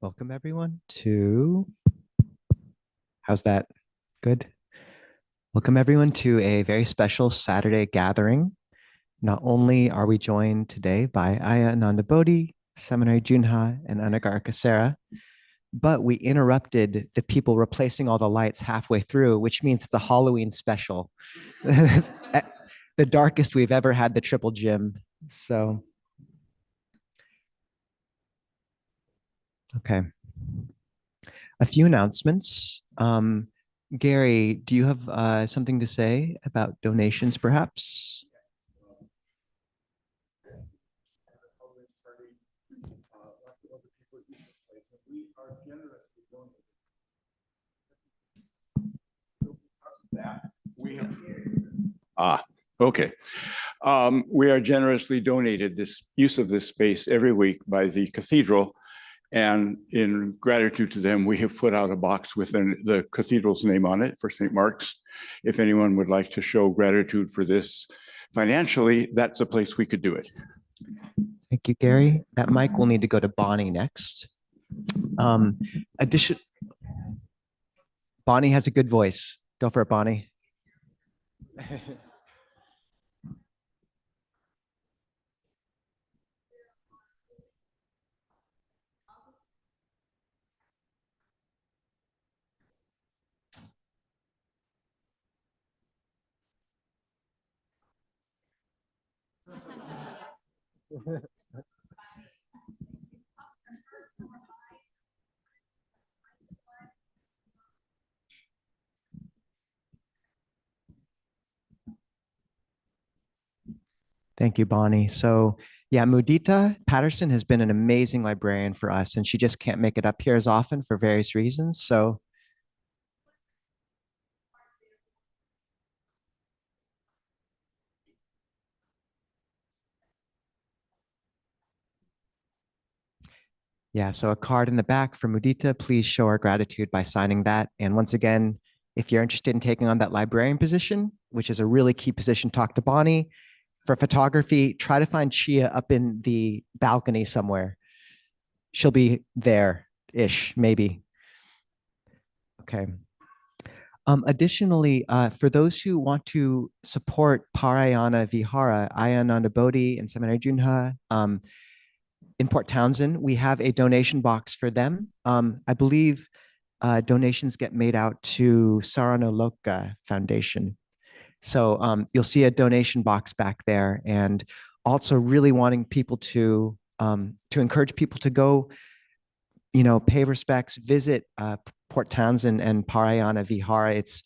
Welcome everyone to, how's that? Good. Welcome everyone to a very special Saturday gathering. Not only are we joined today by Ayya Ānandabodhī, Seminary Junha, and Anagarika Sarah, but we interrupted the people replacing all the lights halfway through, which means it's a Halloween special. The darkest we've ever had the triple gym. So, okay. A few announcements. Gary, do you have something to say about donations, perhaps? Okay. We are generously donated this use of this space every week by the cathedral. And in gratitude to them, we have put out a box with the cathedral's name on it for St. Mark's. If anyone would like to show gratitude for this financially, that's a place we could do it. Thank you, Gary. That mic will need to go to Bonnie next. Bonnie has a good voice. Go for it, Bonnie. Thank you, Bonnie. So yeah, Mudita Patterson has been an amazing librarian for us, and she just can't make it up here as often for various reasons. So yeah, so a card in the back for Mudita. Please show our gratitude by signing that. And once again, if you're interested in taking on that librarian position, which is a really key position, talk to Bonnie. For photography, try to find Chia up in the balcony somewhere. She'll be there-ish, maybe. Okay. Additionally, for those who want to support Pārāyana Vihara, Ayya Ānandabodhī and Seminary Junha in Port Townsend, we have a donation box for them. I believe donations get made out to Saranoloka Foundation. So you'll see a donation box back there, and also really wanting people to encourage people to go, pay respects, visit Port Townsend and Pārāyana Vihara. It's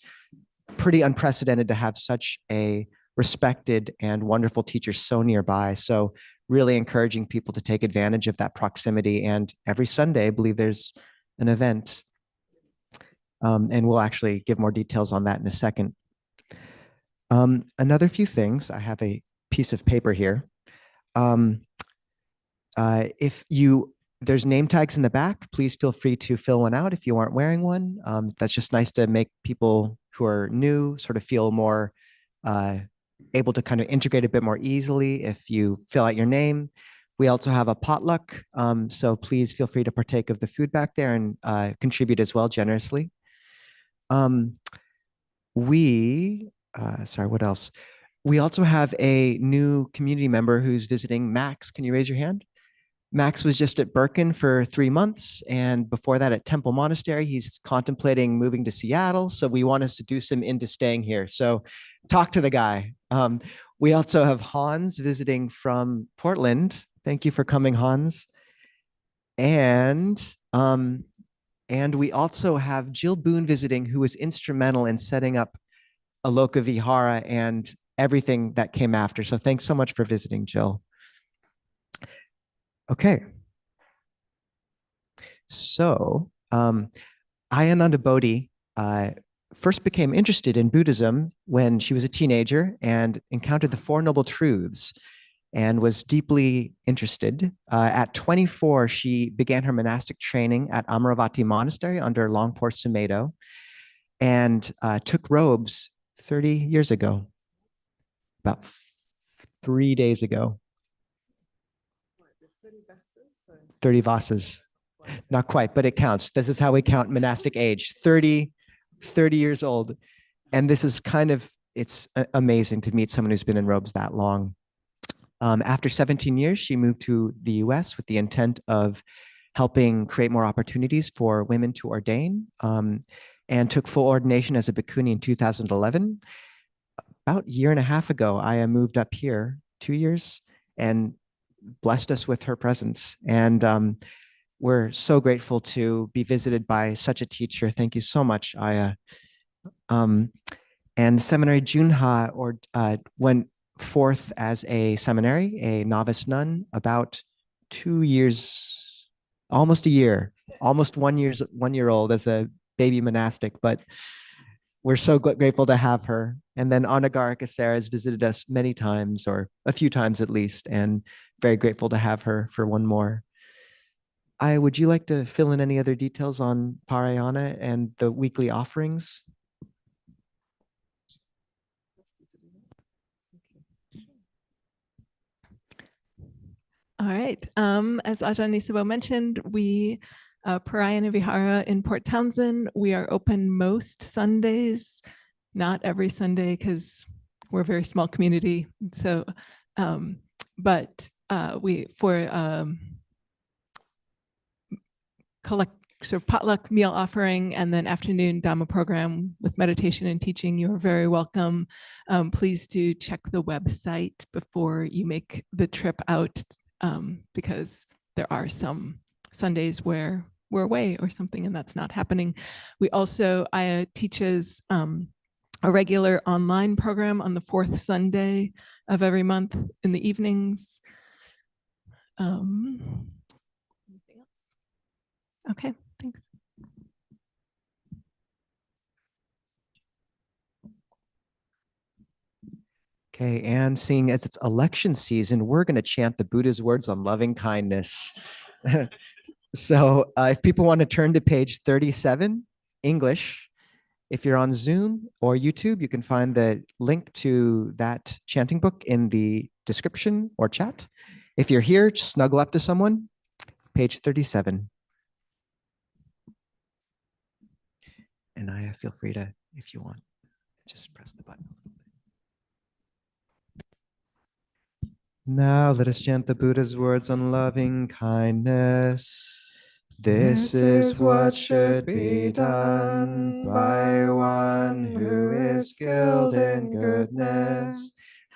pretty unprecedented to have such a respected and wonderful teacher so nearby. So really encouraging people to take advantage of that proximity. And every Sunday, I believe there's an event. And we'll actually give more details on that in a second. Another few things, I have a piece of paper here. There's name tags in the back, please feel free to fill one out if you aren't wearing one. That's just nice to make people who are new sort of feel more able to kind of integrate a bit more easily if you fill out your name. We also have a potluck, so please feel free to partake of the food back there and contribute as well generously. Sorry, what else? We also have a new community member who's visiting. Max, can you raise your hand? Max was just at Birken for 3 months, and before that at Temple Monastery. He's contemplating moving to Seattle, so we want to seduce him into staying here. So talk to the guy. We also have Hans visiting from Portland. Thank you for coming, Hans. And we also have Jill Boone visiting, who was instrumental in setting up Aloka Vihara and everything that came after. So thanks so much for visiting, Jill. Okay. So Ayya Ānandabodhī first became interested in Buddhism when she was a teenager and encountered the Four Noble Truths and was deeply interested. At 24, she began her monastic training at Amaravati Monastery under Longpo Sumedho and took robes 30 years ago, about 3 days ago. 30 vasas. Not quite, but it counts. This is how we count monastic age, 30 years old. And this is kind of, it's amazing to meet someone who's been in robes that long. After 17 years, she moved to the US with the intent of helping create more opportunities for women to ordain, and took full ordination as a bhikkhuni in 2011. About a year and a half ago, Ayya moved up here, 2 years, and blessed us with her presence. And we're so grateful to be visited by such a teacher. Thank you so much, Ayya. And the seminary Junha went forth as a seminary, a novice nun, about 2 years, almost a year, almost 1 year old as a baby monastic, but we're so grateful to have her. And then Anagarika Sarah has visited us many times, or a few times at least, and very grateful to have her for one more. Would you like to fill in any other details on Pārāyana and the weekly offerings? All right. As Ajahn Sumedho mentioned, we Pārāyana Vihara in Port Townsend. We are open most Sundays, not every Sunday because we're a very small community. So, but we sort of potluck meal offering and then afternoon Dhamma program with meditation and teaching. You are very welcome. Please do check the website before you make the trip out, because there are some Sundays where we're away or something and that's not happening. We also, Ayya teaches a regular online program on the 4th Sunday of every month in the evenings. Anything else? Okay, thanks. Okay, and seeing as it's election season, we're going to chant the Buddha's words on loving kindness. So if people want to turn to page 37, English, if you're on Zoom or YouTube, you can find the link to that chanting book in the description or chat. If you're here, just snuggle up to someone, page 37. And I feel free to, if you want, just press the button. Now let us chant the Buddha's words on loving kindness. This is what should be done by one who is skilled in goodness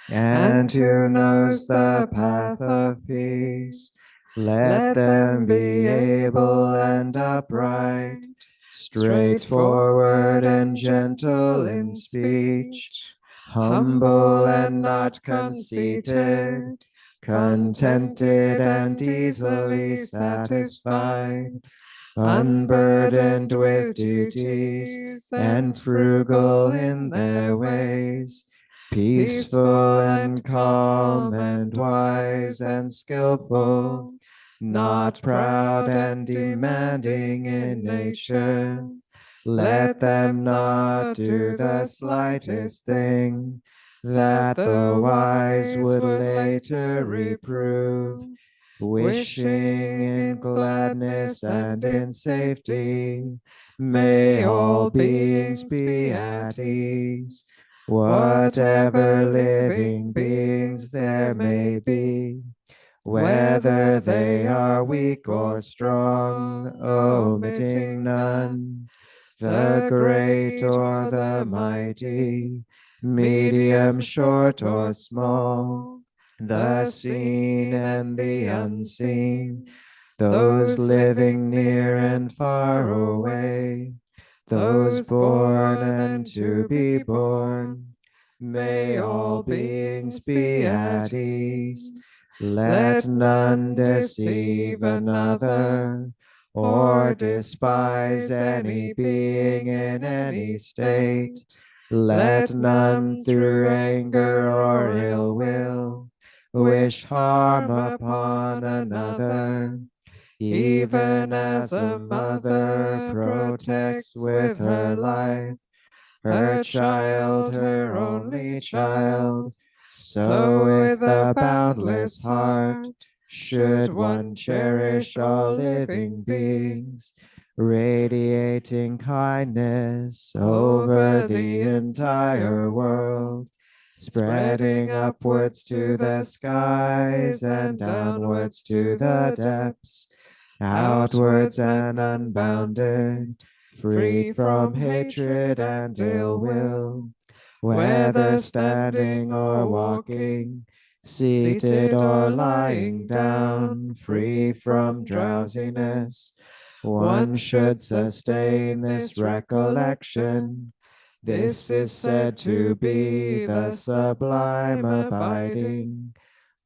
and who knows the path of peace. Let them be able and upright, straightforward and gentle in speech, humble and not conceited, contented and easily satisfied, unburdened with duties and frugal in their ways, peaceful and calm and wise and skillful, not proud and demanding in nature. Let them not do the slightest thing that the wise would later reprove, wishing in gladness and in safety. May all beings be at ease, whatever living beings there may be, whether they are weak or strong, omitting none, the great or the mighty, medium, short, or small, the seen and the unseen, those living near and far away, those born and to be born. May all beings be at ease. Let none deceive another or despise any being in any state. Let none through anger or ill will wish harm upon another, even as a mother protects with her life her child, her only child, so with a boundless heart should one cherish all living beings, radiating kindness over the entire world, spreading upwards to the skies and downwards to the depths, outwards and unbounded, free from hatred and ill will, whether standing or walking, seated or lying down, free from drowsiness. One should sustain this recollection. This is said to be the sublime abiding,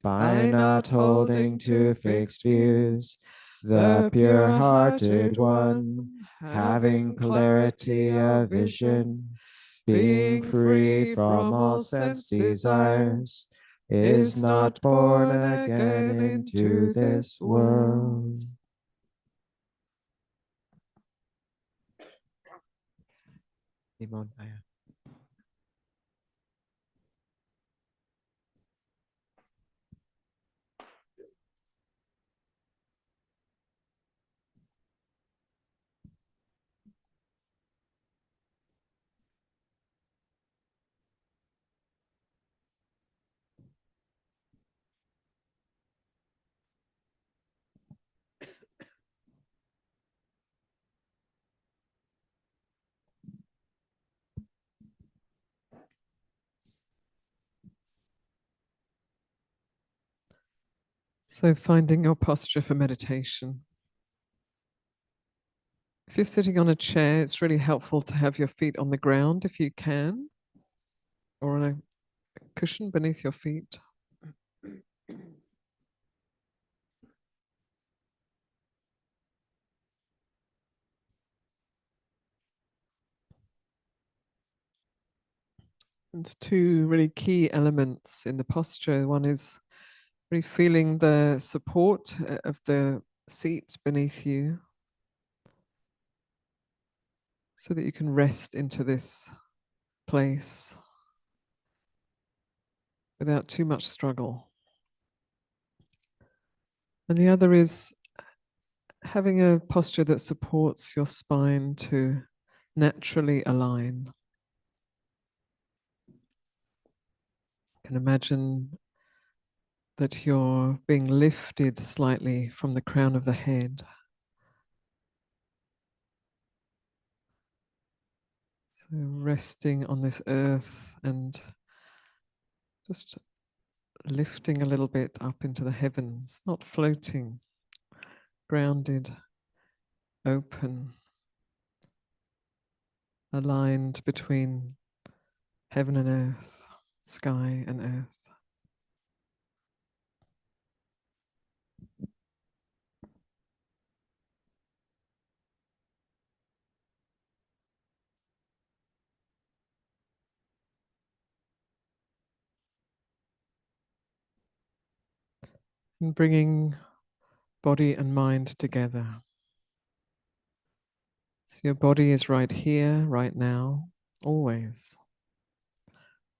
by not holding to fixed views, the pure-hearted one, having clarity of vision, being free from all sense desires, is not born again into this world. So finding your posture for meditation. If you're sitting on a chair, it's really helpful to have your feet on the ground if you can, or on a cushion beneath your feet. And two really key elements in the posture. One is really feeling the support of the seat beneath you, so that you can rest into this place without too much struggle. And the other is having a posture that supports your spine to naturally align. You can imagine that you're being lifted slightly from the crown of the head. So resting on this earth and just lifting a little bit up into the heavens, not floating, grounded, open, aligned between heaven and earth, sky and earth. And bringing body and mind together. So your body is right here, right now, always.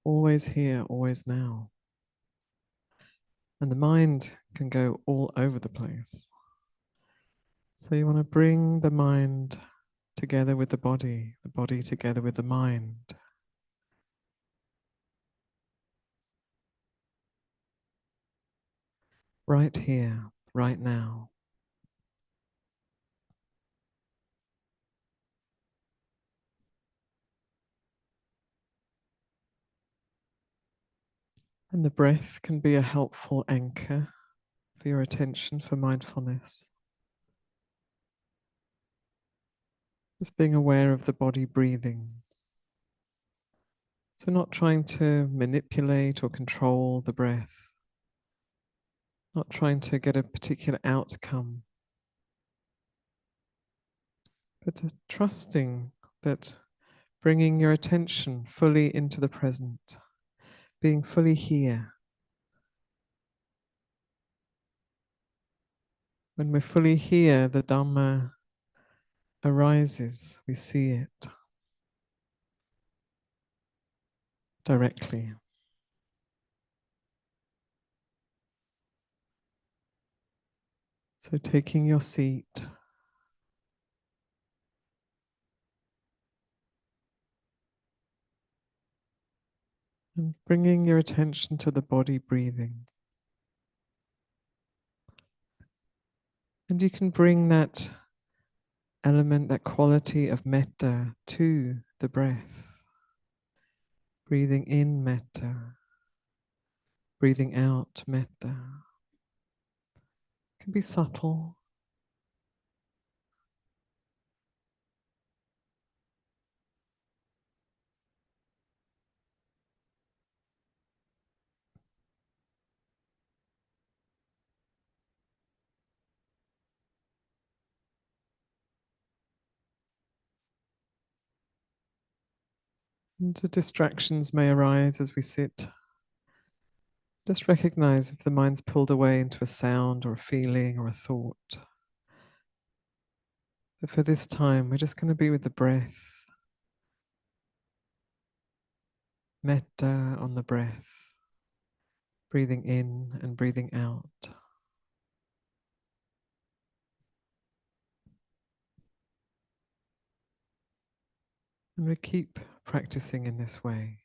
Always here, always now. And the mind can go all over the place. So you want to bring the mind together with the body together with the mind. Right here, right now. And the breath can be a helpful anchor for your attention, for mindfulness. Just being aware of the body breathing. So not trying to manipulate or control the breath. Not trying to get a particular outcome. But trusting that bringing your attention fully into the present, being fully here. When we're fully here, the Dhamma arises, we see it directly. So taking your seat, and bringing your attention to the body breathing. And you can bring that element, that quality of metta to the breath. Breathing in metta, breathing out metta. It can be subtle. And the distractions may arise as we sit. Just recognize if the mind's pulled away into a sound or a feeling or a thought. But for this time, we're just going to be with the breath. Metta on the breath. Breathing in and breathing out. And we keep practicing in this way.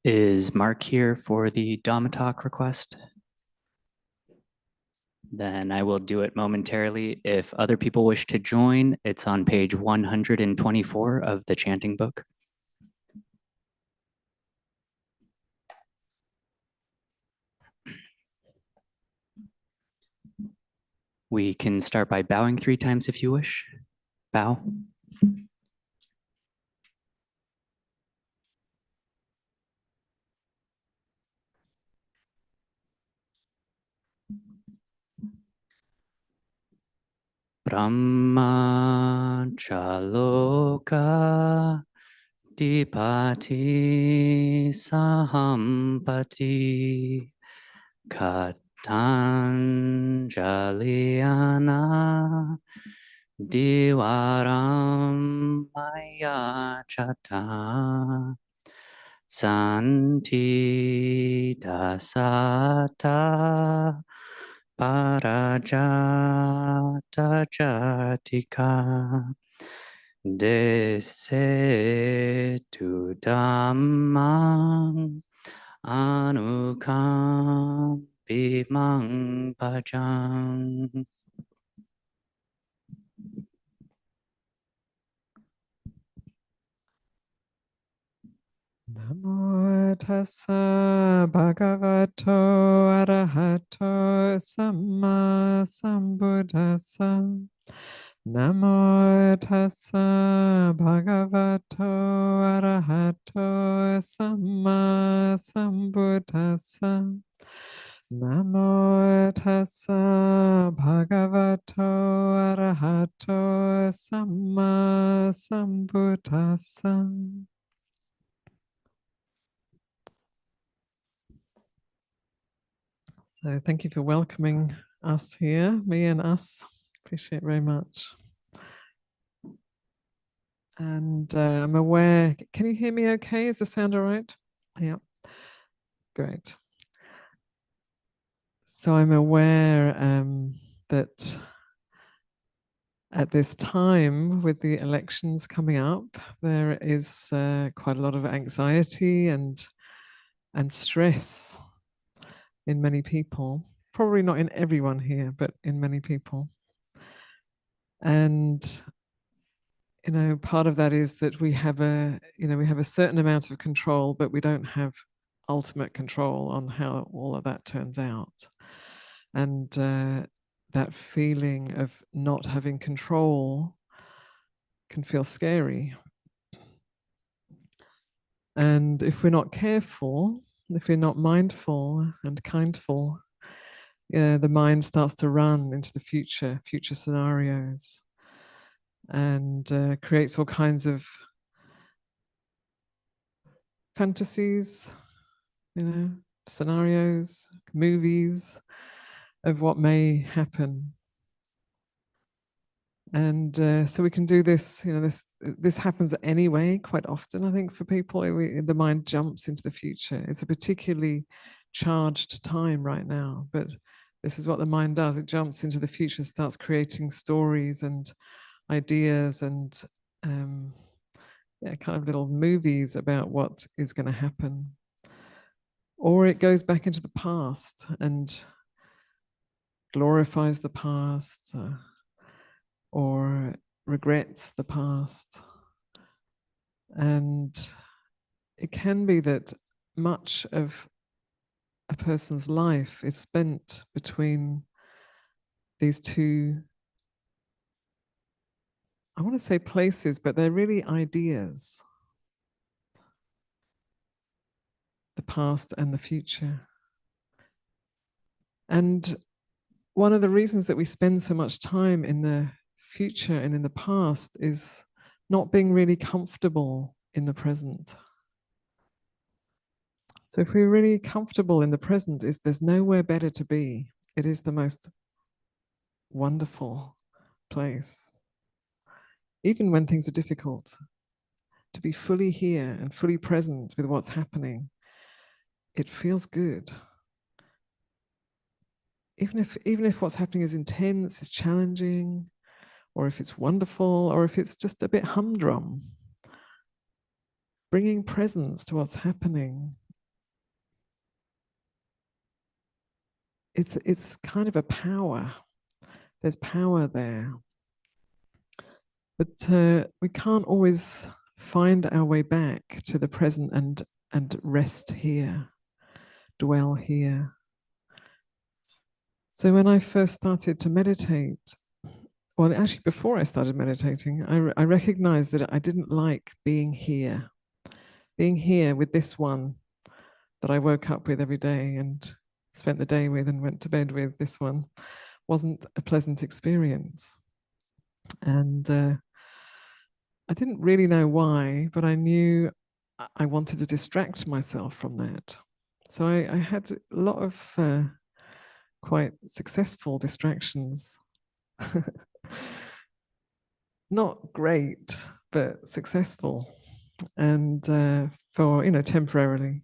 Is Mark here for the Dhamma talk request? Then I will do it momentarily. If other people wish to join, it's on page 124 of the chanting book. We can start by bowing 3 times if you wish. Bow. Brahma Chaloka Dipati Sahampati Katanjaliana Diwaram Maya Chata Santi Dasata Parajata Jatika Desetu Dhammang Anukam Bimang Bhajang. Namo tassa bhagavato arahato samma sambuddhassa. Namo tassa bhagavato arahato samma sambuddhassa. Namo tassa bhagavato arahato samma sambuddhassa. So thank you for welcoming us here, me and us. Appreciate it very much. And I'm aware, can you hear me okay? Is the sound all right? Yeah, great. So I'm aware that at this time, with the elections coming up, there is quite a lot of anxiety and stress in many people. Probably not in everyone here, but in many people. And part of that is that we have a certain amount of control, but we don't have ultimate control on how all of that turns out. And that feeling of not having control can feel scary. And if we're not careful, if we're not mindful and kindful, the mind starts to run into the future scenarios, and creates all kinds of fantasies, scenarios, movies of what may happen. And so we can do this, this happens anyway quite often, I think, for people. The mind jumps into the future. It's a particularly charged time right now, but this is what the mind does. It jumps into the future, starts creating stories and ideas and kind of little movies about what is going to happen. Or it goes back into the past and glorifies the past, or regrets the past. And it can be that much of a person's life is spent between these two, I want to say places, but they're really ideas. The past and the future. And one of the reasons that we spend so much time in the future and in the past is not being really comfortable in the present. So if we're really comfortable in the present, there's nowhere better to be. It is the most wonderful place. Even when things are difficult, to be fully here and fully present with what's happening, it feels good. Even if what's happening is intense, is challenging, or if it's wonderful, or if it's just a bit humdrum, bringing presence to what's happening it's kind of a power. There's power there. But we can't always find our way back to the present and rest here, dwell here. So when I first started to meditate, well, actually before I started meditating, I recognized that I didn't like being here with this one that I woke up with every day and spent the day with and went to bed with. This one wasn't a pleasant experience. And I didn't really know why, but I knew I wanted to distract myself from that. So I had a lot of quite successful distractions. Not great, but successful, and for, temporarily.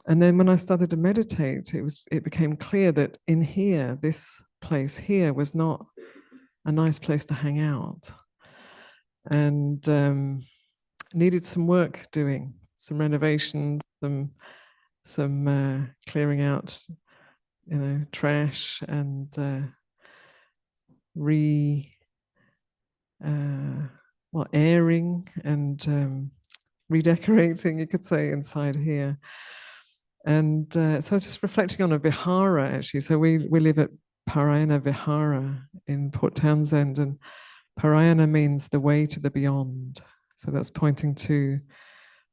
And then when I started to meditate, it became clear that in here, this place here was not a nice place to hang out, and needed some work doing, some renovations, some clearing out, trash, and airing and redecorating, you could say, inside here. And so I was just reflecting on a vihara, actually. So we live at Pārāyana Vihara in Port Townsend, and Pārāyana means the way to the beyond. So that's pointing to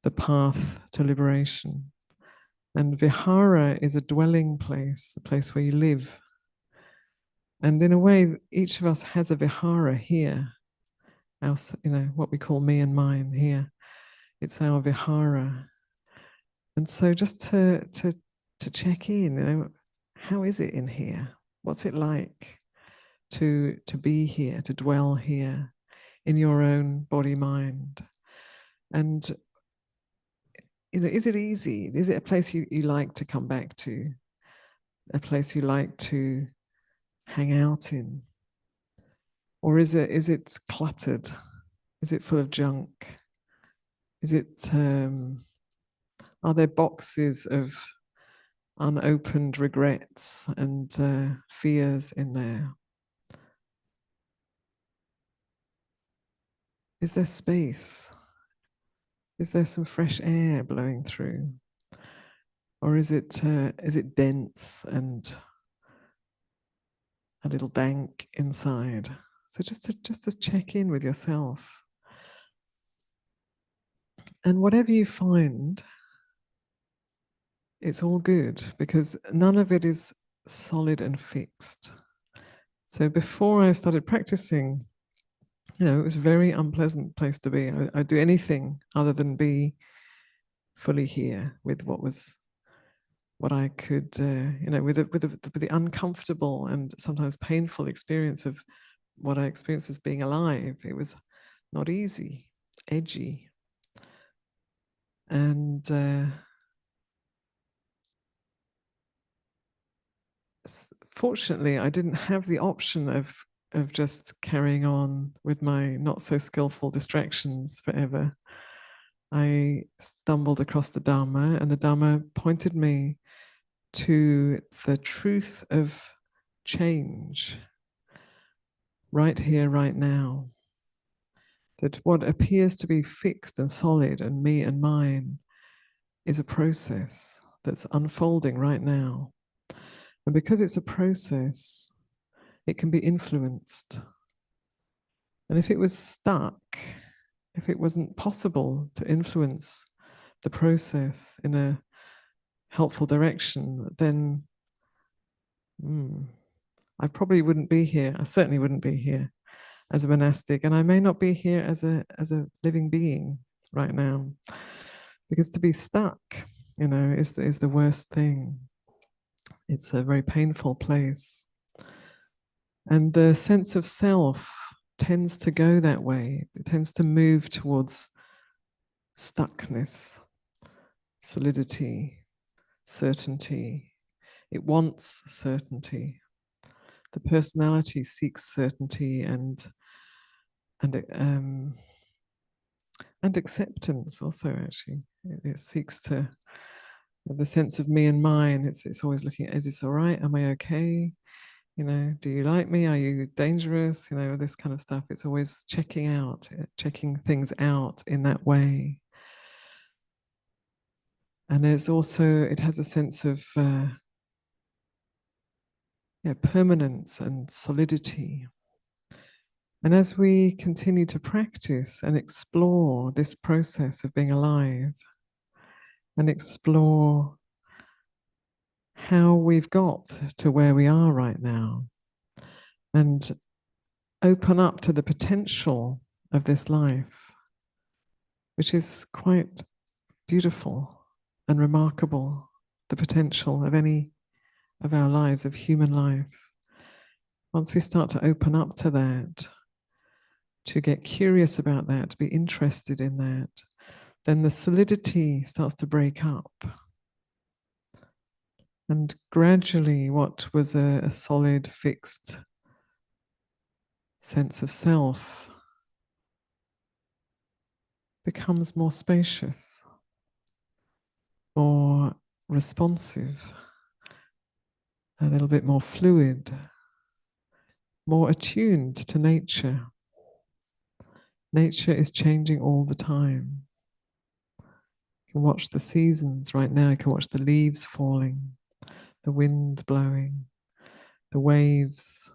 the path to liberation. And Vihara is a dwelling place, a place where you live. And in a way, each of us has a Vihara here, what we call me and mine here. It's our Vihara. And so just to check in, how is it in here? What's it like to be here, to dwell here in your own body, mind? And is it easy? Is it a place you like to come back to? A place you like to hang out in? Or is it cluttered? Is it full of junk? Is it are there boxes of unopened regrets and fears in there? Is there space? Is there some fresh air blowing through? Or is it dense and a little dank inside? So just to check in with yourself. And whatever you find, it's all good, because none of it is solid and fixed. So before I started practicing, it was a very unpleasant place to be. I'd do anything other than be fully here with what I could, with the uncomfortable and sometimes painful experience of what I experienced as being alive. It was not easy, edgy. And fortunately, I didn't have the option of just carrying on with my not so skillful distractions forever. I stumbled across the Dhamma, and the Dhamma pointed me to the truth of change right here, right now. That what appears to be fixed and solid and me and mine is a process that's unfolding right now. And because it's a process, it can be influenced. And if it was stuck, if it wasn't possible to influence the process in a helpful direction, then I probably wouldn't be here. I certainly wouldn't be here as a monastic, and I may not be here as a living being right now, because to be stuck, is the worst thing. It's a very painful place, and the sense of self tends to go that way. It tends to move towards stuckness, solidity, certainty. It wants certainty. The personality seeks certainty and acceptance also, actually. It seeks to, The sense of me and mine, it's always looking at, is this all right? Am I okay? You know, do you like me? Are you dangerous? You know, this kind of stuff. It's always checking things out in that way. And there's also, it has a sense of permanence and solidity. And as we continue to practice and explore this process of being alive, and explore how we've got to where we are right now, and open up to the potential of this life, which is quite beautiful and remarkable, the potential of any of our lives, of human life. Once we start to open up to that, to get curious about that, to be interested in that, then the solidity starts to break up. And gradually, what was a solid, fixed sense of self becomes more spacious, more responsive, a little bit more fluid, more attuned to nature. Nature is changing all the time. You can watch the seasons right now. You can watch the leaves falling, the wind blowing, the waves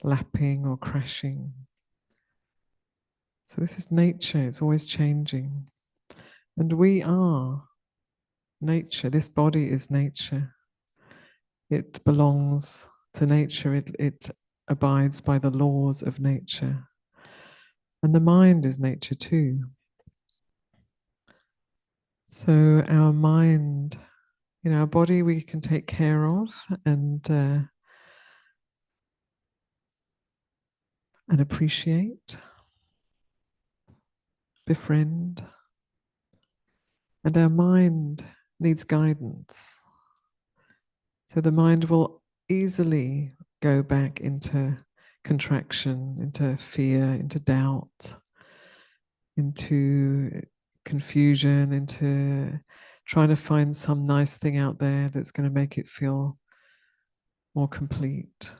lapping or crashing. So this is nature. It's always changing. And we are nature. This body is nature. It belongs to nature. It abides by the laws of nature. And the mind is nature too. So our mind, you know, our body we can take care of and appreciate, befriend. And our mind needs guidance. So the mind will easily go back into contraction, into fear, into doubt, into confusion, into trying to find some nice thing out there that's going to make it feel more complete,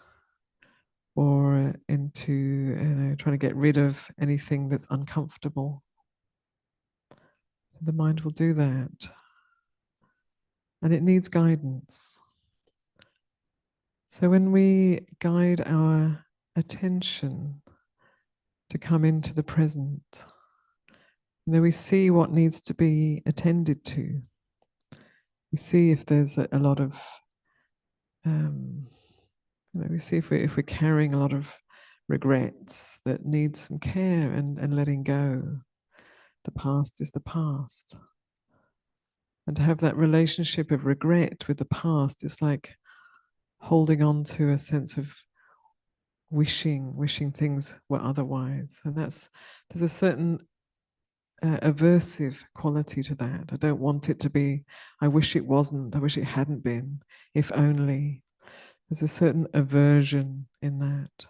or into trying to get rid of anything that's uncomfortable. So the mind will do that. And it needs guidance. So when we guide our attention to come into the present, we see what needs to be attended to. We see if there's a lot of, we see if we're carrying a lot of regrets that need some care and letting go. The past is the past. And to have that relationship of regret with the past is like holding on to a sense of wishing things were otherwise. And there's a certain aversive quality to that. I don't want it to be, I wish it wasn't, I wish it hadn't been, if only. There's a certain aversion in that.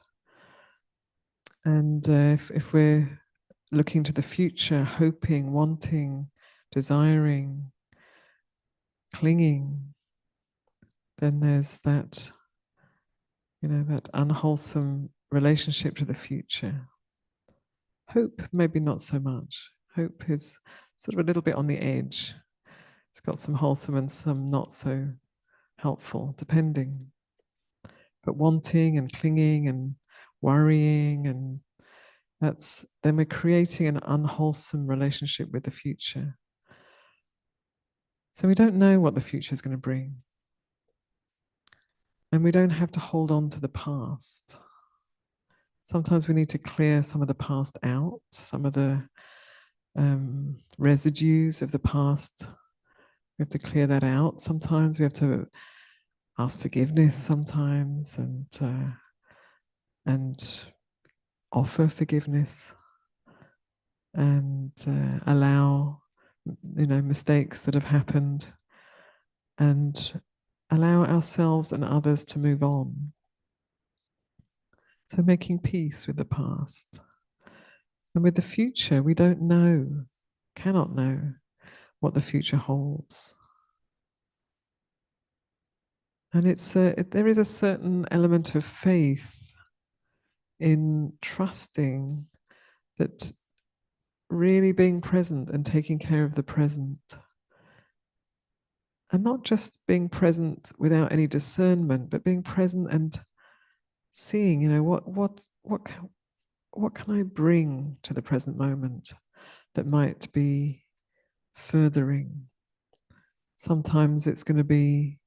And if we're looking to the future, hoping, wanting, desiring, clinging, then there's that, that unwholesome relationship to the future. Hope, maybe not so much. Hope is sort of a little bit on the edge. It's got some wholesome and some not so helpful, depending. But wanting and clinging and worrying, and then we're creating an unwholesome relationship with the future. So we don't know what the future is going to bring. And we don't have to hold on to the past. Sometimes we need to clear some of the past out, some of the residues of the past. We have to clear that out. Sometimes we have to ask forgiveness sometimes and offer forgiveness and allow mistakes that have happened and allow ourselves and others to move on. So making peace with the past. And with the future, we don't know, cannot know what the future holds. And there is a certain element of faith in trusting that really being present and taking care of the present, and not just being present without any discernment, but being present and seeing, what can I bring to the present moment that might be furthering. Sometimes it's going to be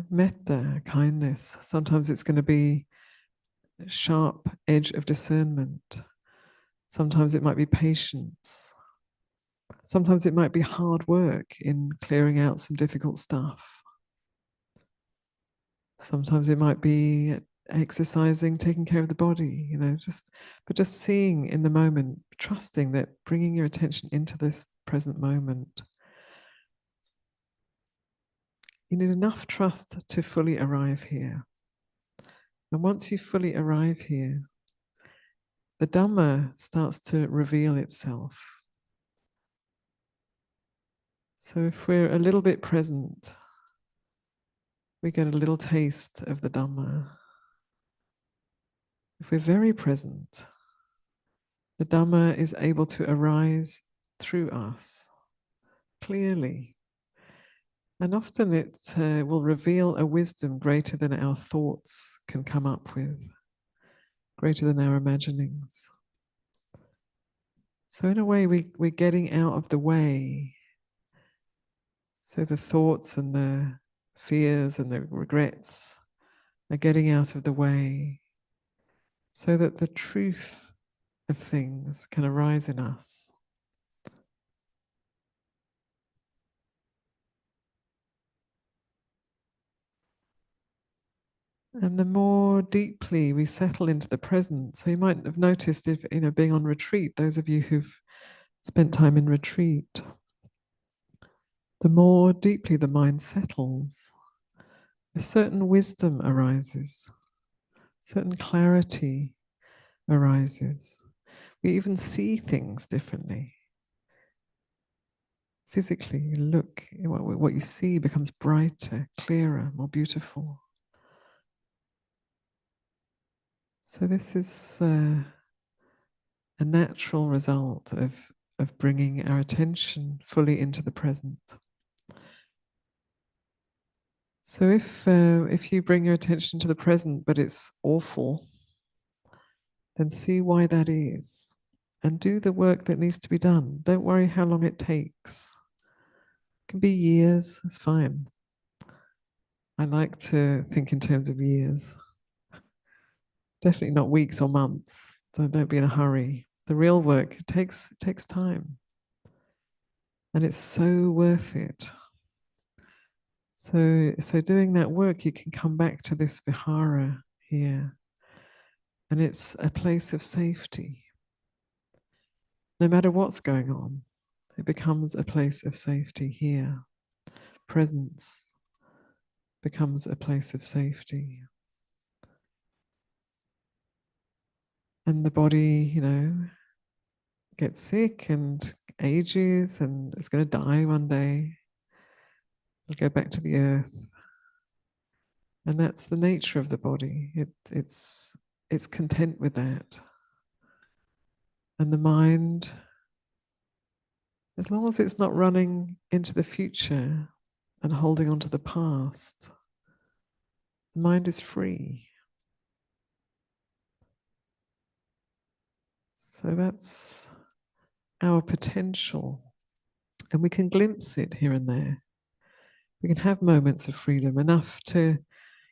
metta, kindness. Sometimes it's going to be a sharp edge of discernment. Sometimes it might be patience. Sometimes it might be hard work in clearing out some difficult stuff. Sometimes it might be exercising, taking care of the body, but just seeing in the moment, trusting that bringing your attention into this present moment. You need enough trust to fully arrive here. And once you fully arrive here, the Dhamma starts to reveal itself. So if we're a little bit present, we get a little taste of the Dhamma. If we're very present, the Dhamma is able to arise through us clearly. And often it will reveal a wisdom greater than our thoughts can come up with, greater than our imaginings. So in a way, we're getting out of the way. So the thoughts and the fears and the regrets are getting out of the way so that the truth of things can arise in us. And the more deeply we settle into the present, so you might have noticed if, being on retreat, those of you who've spent time in retreat, the more deeply the mind settles, a certain wisdom arises, certain clarity arises. We even see things differently. Physically, you look, what you see becomes brighter, clearer, more beautiful. So this is a natural result of bringing our attention fully into the present. So if you bring your attention to the present, but it's awful, then see why that is and do the work that needs to be done. Don't worry how long it takes. It can be years, it's fine. I like to think in terms of years. Definitely not weeks or months. Don't be in a hurry. The real work, it takes time. And it's so worth it. So doing that work, you can come back to this vihara here. And it's a place of safety. No matter what's going on, it becomes a place of safety here. Presence becomes a place of safety. And the body, gets sick and ages and it's going to die one day. It'll go back to the earth. And that's the nature of the body. It's content with that. And the mind, as long as it's not running into the future and holding on to the past, the mind is free. So that's our potential. And we can glimpse it here and there. We can have moments of freedom, enough to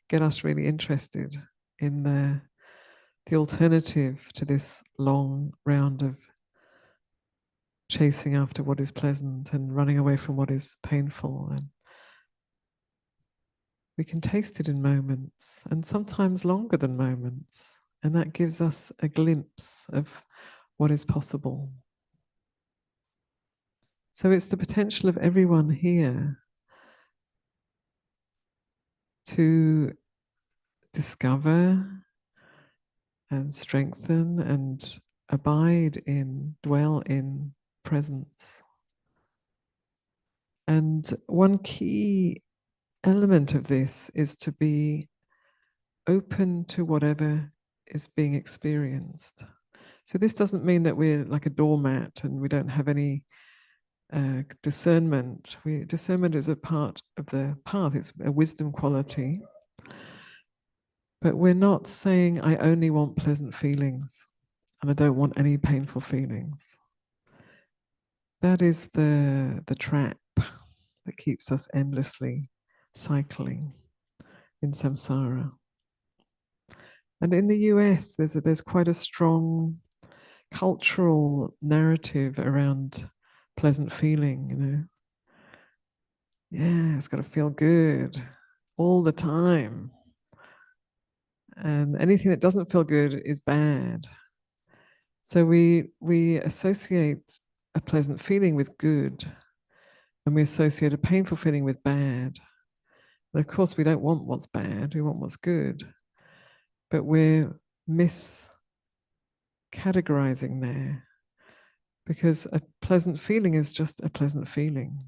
get us really interested in the alternative to this long round of chasing after what is pleasant and running away from what is painful. And we can taste it in moments, and sometimes longer than moments. And that gives us a glimpse of what is possible. So it's the potential of everyone here to discover and strengthen and abide in, dwell in presence. And one key element of this is to be open to whatever is being experienced. So this doesn't mean that we're like a doormat and we don't have any discernment. Discernment is a part of the path. It's a wisdom quality. But we're not saying, I only want pleasant feelings and I don't want any painful feelings. That is the trap that keeps us endlessly cycling in samsara. And in the US, there's quite a strong cultural narrative around pleasant feeling, you know. Yeah, it's got to feel good all the time. And anything that doesn't feel good is bad. So we associate a pleasant feeling with good, and we associate a painful feeling with bad. And of course, we don't want what's bad, we want what's good. But we're miscategorizing there, because a pleasant feeling is just a pleasant feeling.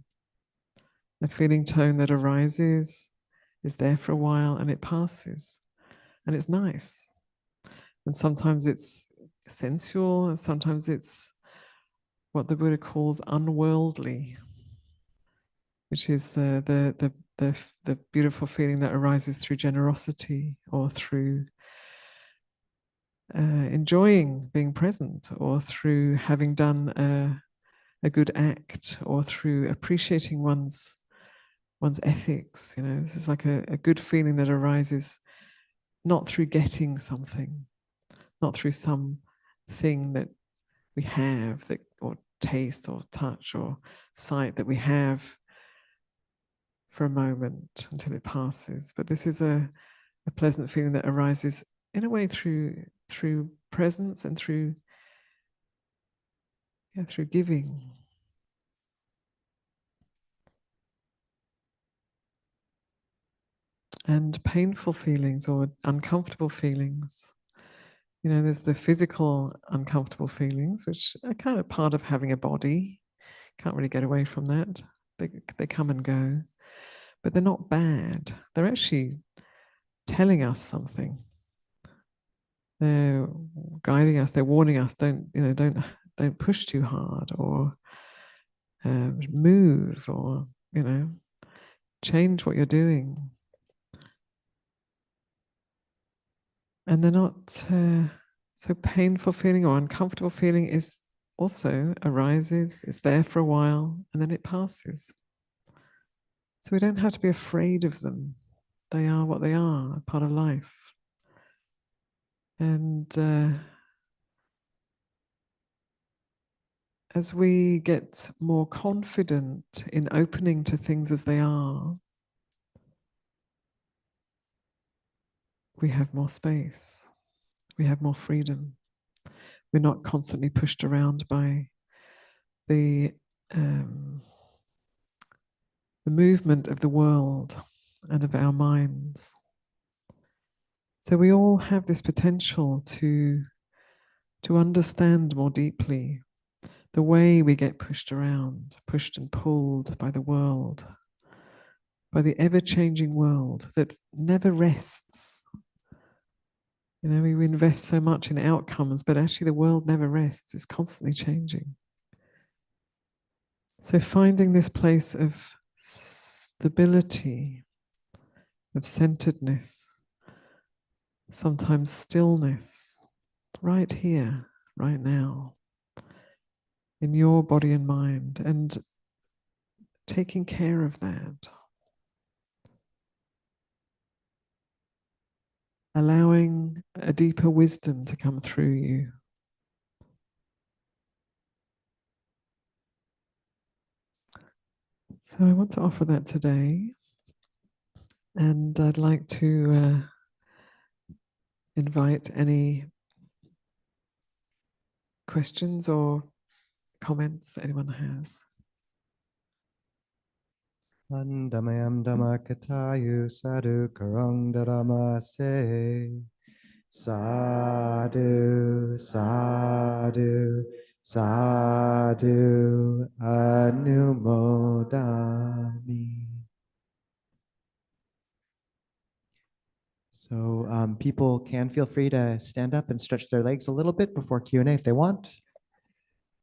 A feeling tone that arises, is there for a while, and it passes. And it's nice. And sometimes it's sensual, and sometimes it's what the Buddha calls unworldly, which is the beautiful feeling that arises through generosity, or through enjoying being present, or through having done a good act, or through appreciating one's ethics. You know, this is like a good feeling that arises not through getting something, not through some thing that we have, that, or taste or touch or sight that we have for a moment until it passes. But this is a pleasant feeling that arises in a way through presence and through giving. And painful feelings or uncomfortable feelings, you know, there's the physical uncomfortable feelings, which are kind of part of having a body. Can't really get away from that. They come and go, but they're not bad. They're actually telling us something. They're guiding us. They're warning us. Don't push too hard, or move, or change what you're doing. And they're not so painful feeling or uncomfortable feeling is also arises, is there for a while, and then it passes. So we don't have to be afraid of them. They are what they are, a part of life. And as we get more confident in opening to things as they are, we have more space. We have more freedom. We're not constantly pushed around by the movement of the world and of our minds. So we all have this potential to understand more deeply the way we get pushed around, pushed and pulled by the world, by the ever-changing world that never rests. You know, we invest so much in outcomes, but actually the world never rests. It's constantly changing. So finding this place of stability, of centeredness, sometimes stillness, right here, right now, in your body and mind, and taking care of that. Allowing a deeper wisdom to come through you. So I want to offer that today. And I'd like to invite any questions or comments that anyone has. Andamayam Dhammakatayu Sadhu Karang Dharamase Sadhu Sadhu Sadhu Anumodami. So people can feel free to stand up and stretch their legs a little bit before Q&A if they want.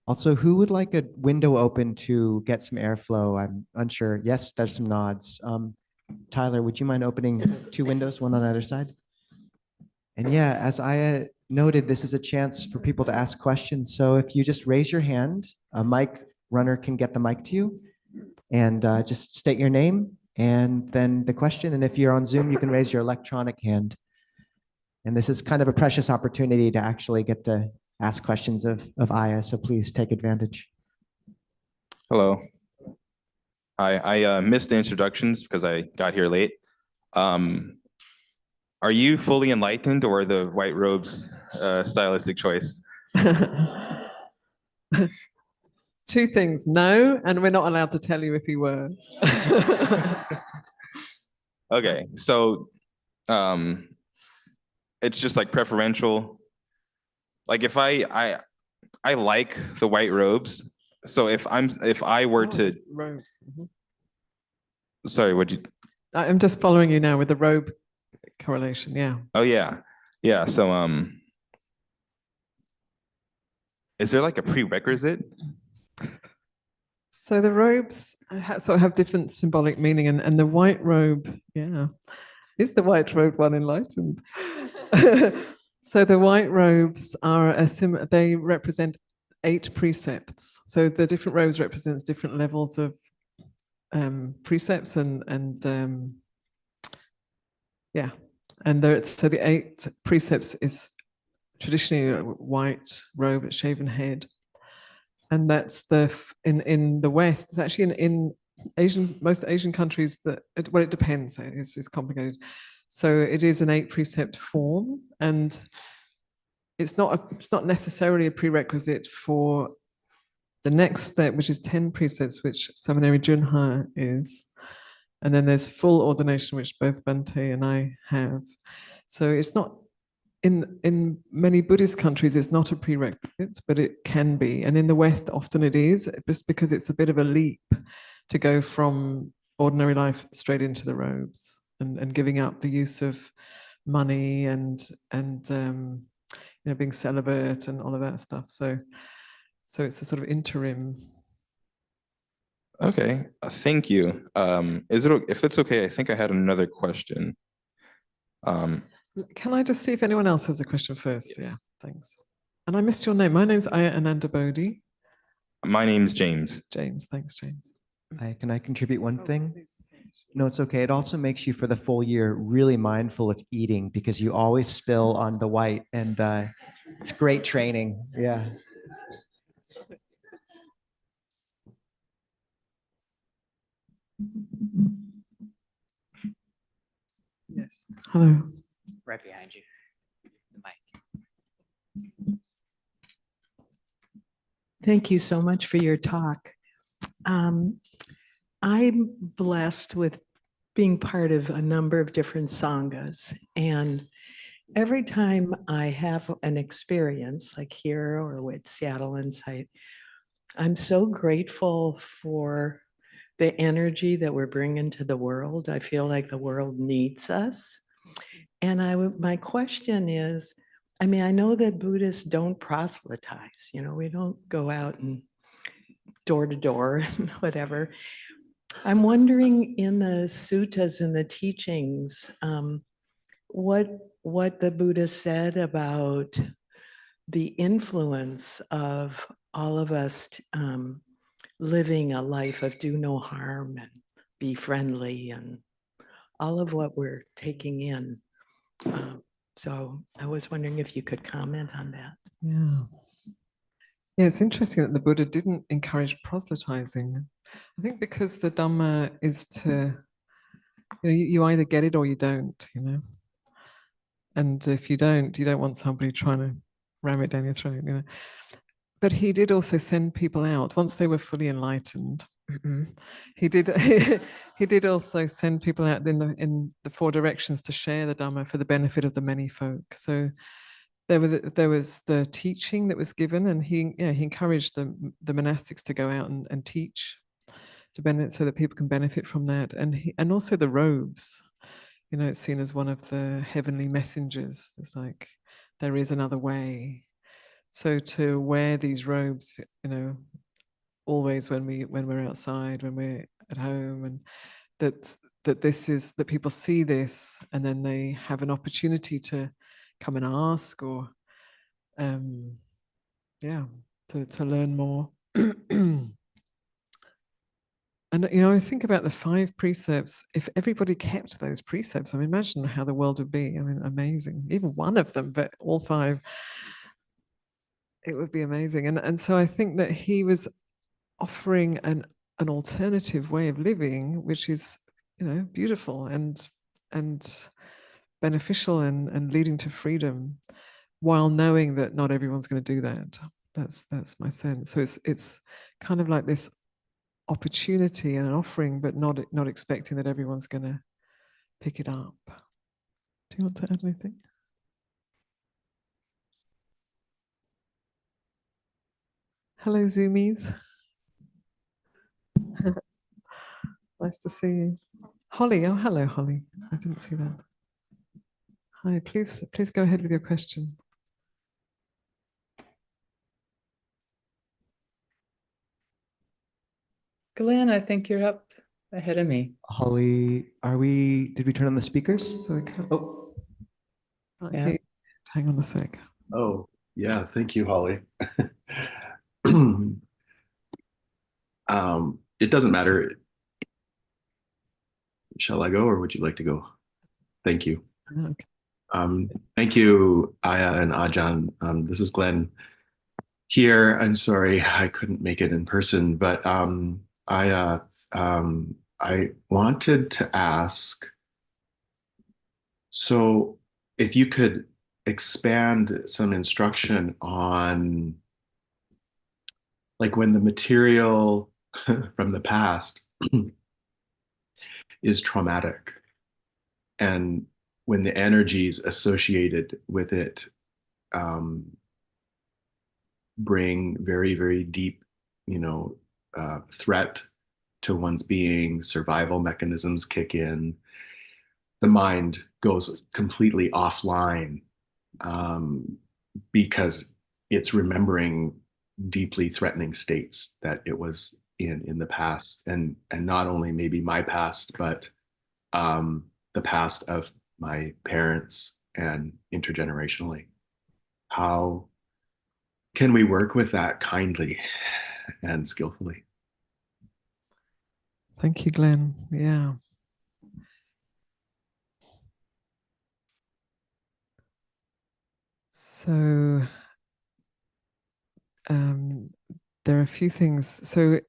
Also, who would like a window open to get some airflow? I'm unsure. Yes, there's some nods. Tyler, would you mind opening 2 windows, one on either side? And yeah, as Ayya noted, this is a chance for people to ask questions. So if you just raise your hand, a mic runner can get the mic to you, and just state your name and then the question. And if you're on Zoom, you can raise your electronic hand. And this is kind of a precious opportunity to actually get to ask questions of Ayya, so please take advantage. Hello. I missed the introductions because I got here late. Are you fully enlightened, or the white robes stylistic choice? 2 things, no, and we're not allowed to tell you if you were. Okay, so it's just like preferential. Like if I like the white robes. So if I were to robes. Sorry, would you? I'm just following you now with the robe correlation. Yeah. Oh yeah, yeah. So is there like a prerequisite? So the robes sort of have different symbolic meaning, and the white robe, yeah, is the white robe one enlightened? So the white robes are they represent 8 precepts. So the different robes represents different levels of precepts and yeah, and so the 8 precepts is traditionally a white robe, a shaven head. And that's in the West, it's actually in most Asian countries well, it depends, it's complicated. So it is an 8 precept form, and it's not necessarily a prerequisite for the next step, which is 10 precepts, which Samaneri Junha is. And then there's full ordination, which both Bhante and I have. So it's not, in many Buddhist countries, it's not a prerequisite, but it can be. And in the West, often it is, just because it's a bit of a leap to go from ordinary life straight into the robes, and giving up the use of money and being celibate and all of that stuff. So it's a sort of interim. Okay, thank you. If it's okay, I think I had another question. Can I just see if anyone else has a question first? Yes. Yeah, thanks. And I missed your name. My name's Ayya Ānandabodhī. My name's James. James, thanks, James. Can I contribute one thing? No, it's okay. It also makes you for the full year really mindful of eating, because you always spill on the white, and it's great training. Yeah. Yes. Hello. Right behind you, the mic. Thank you so much for your talk. I'm blessed with being part of a number of different sanghas, and every time I have an experience like here or with Seattle Insight, I'm so grateful for the energy that we're bringing to the world. I feel like the world needs us. And my question is, I mean, I know that Buddhists don't proselytize, we don't go out and door to door and whatever. I'm wondering, in the suttas and the teachings, what the Buddha said about the influence of all of us living a life of do no harm and be friendly, and all of what we're taking in. So I was wondering if you could comment on that. Yeah. Yeah, it's interesting that the Buddha didn't encourage proselytizing. I think because the Dhamma is to, you either get it or you don't, And if you don't want somebody trying to ram it down your throat, But he did also send people out once they were fully enlightened. He did also send people out in the 4 directions to share the Dhamma for the benefit of the many folk. So there was the teaching that was given, and he encouraged the monastics to go out and teach to benefit, so that people can benefit from that, and also the robes. You know, it's seen as one of the heavenly messengers. It's like there is another way. So to wear these robes, you know, always when we're outside, when we're at home, and that people see this, and then they have an opportunity to come and ask, or yeah, to learn more. And you know, I think about the 5 precepts. If everybody kept those precepts, I mean, imagine how the world would be. I mean, amazing. Even one of them, but all 5, it would be amazing. And so I think that he was offering an alternative way of living, which is, you know, beautiful and beneficial and leading to freedom, while knowing that not everyone's going to do that. That's my sense. So it's kind of like this opportunity and an offering, but not expecting that everyone's going to pick it up. Do you want to add anything? Hello, Zoomies. Nice to see you. Holly, oh, hello, Holly. I didn't see that. Hi, please go ahead with your question. Glenn, I think you're up ahead of me. Holly, did we turn on the speakers? So I can't, Yeah. hang on a sec. Oh, yeah, thank you, Holly. It doesn't matter. Shall I go, or would you like to go? Thank you. Okay. Thank you, Ayya and Ajahn. This is Glenn here. I'm sorry I couldn't make it in person, but I wanted to ask, so if you could expand some instruction on, like, when the material from the past is traumatic, and when the energies associated with it bring very, very deep, you know, threat to one's being, survival mechanisms kick in, the mind goes completely offline because it's remembering deeply threatening states that it was in the past, and not only maybe my past, but the past of my parents and intergenerationally. How can we work with that kindly and skillfully? Thank you, Glenn. Yeah. So there are a few things. So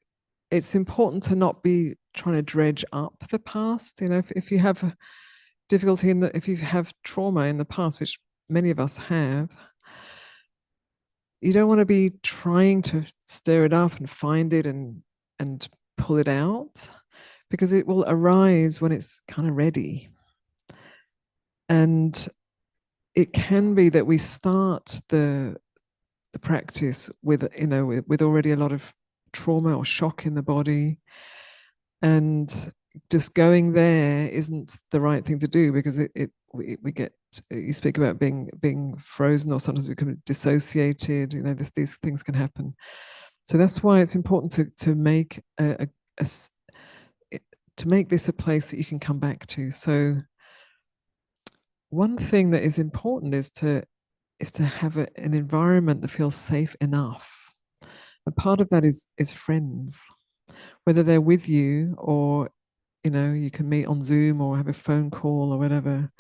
it's important to not be trying to dredge up the past. You know, if you have difficulty if you have trauma in the past, which many of us have, you don't want to be trying to stir it up and find it and pull it out, because it will arise when it's kind of ready. And it can be that we start the practice with, you know, with already a lot of trauma or shock in the body, and just going there isn't the right thing to do, because we get, you speak about being frozen, or sometimes we can be dissociated, you know, these things can happen. So that's why it's important to make to make this a place that you can come back to. So one thing that is important is to have an environment that feels safe enough. And part of that is friends, whether they're with you, or, you know, you can meet on Zoom or have a phone call or whatever.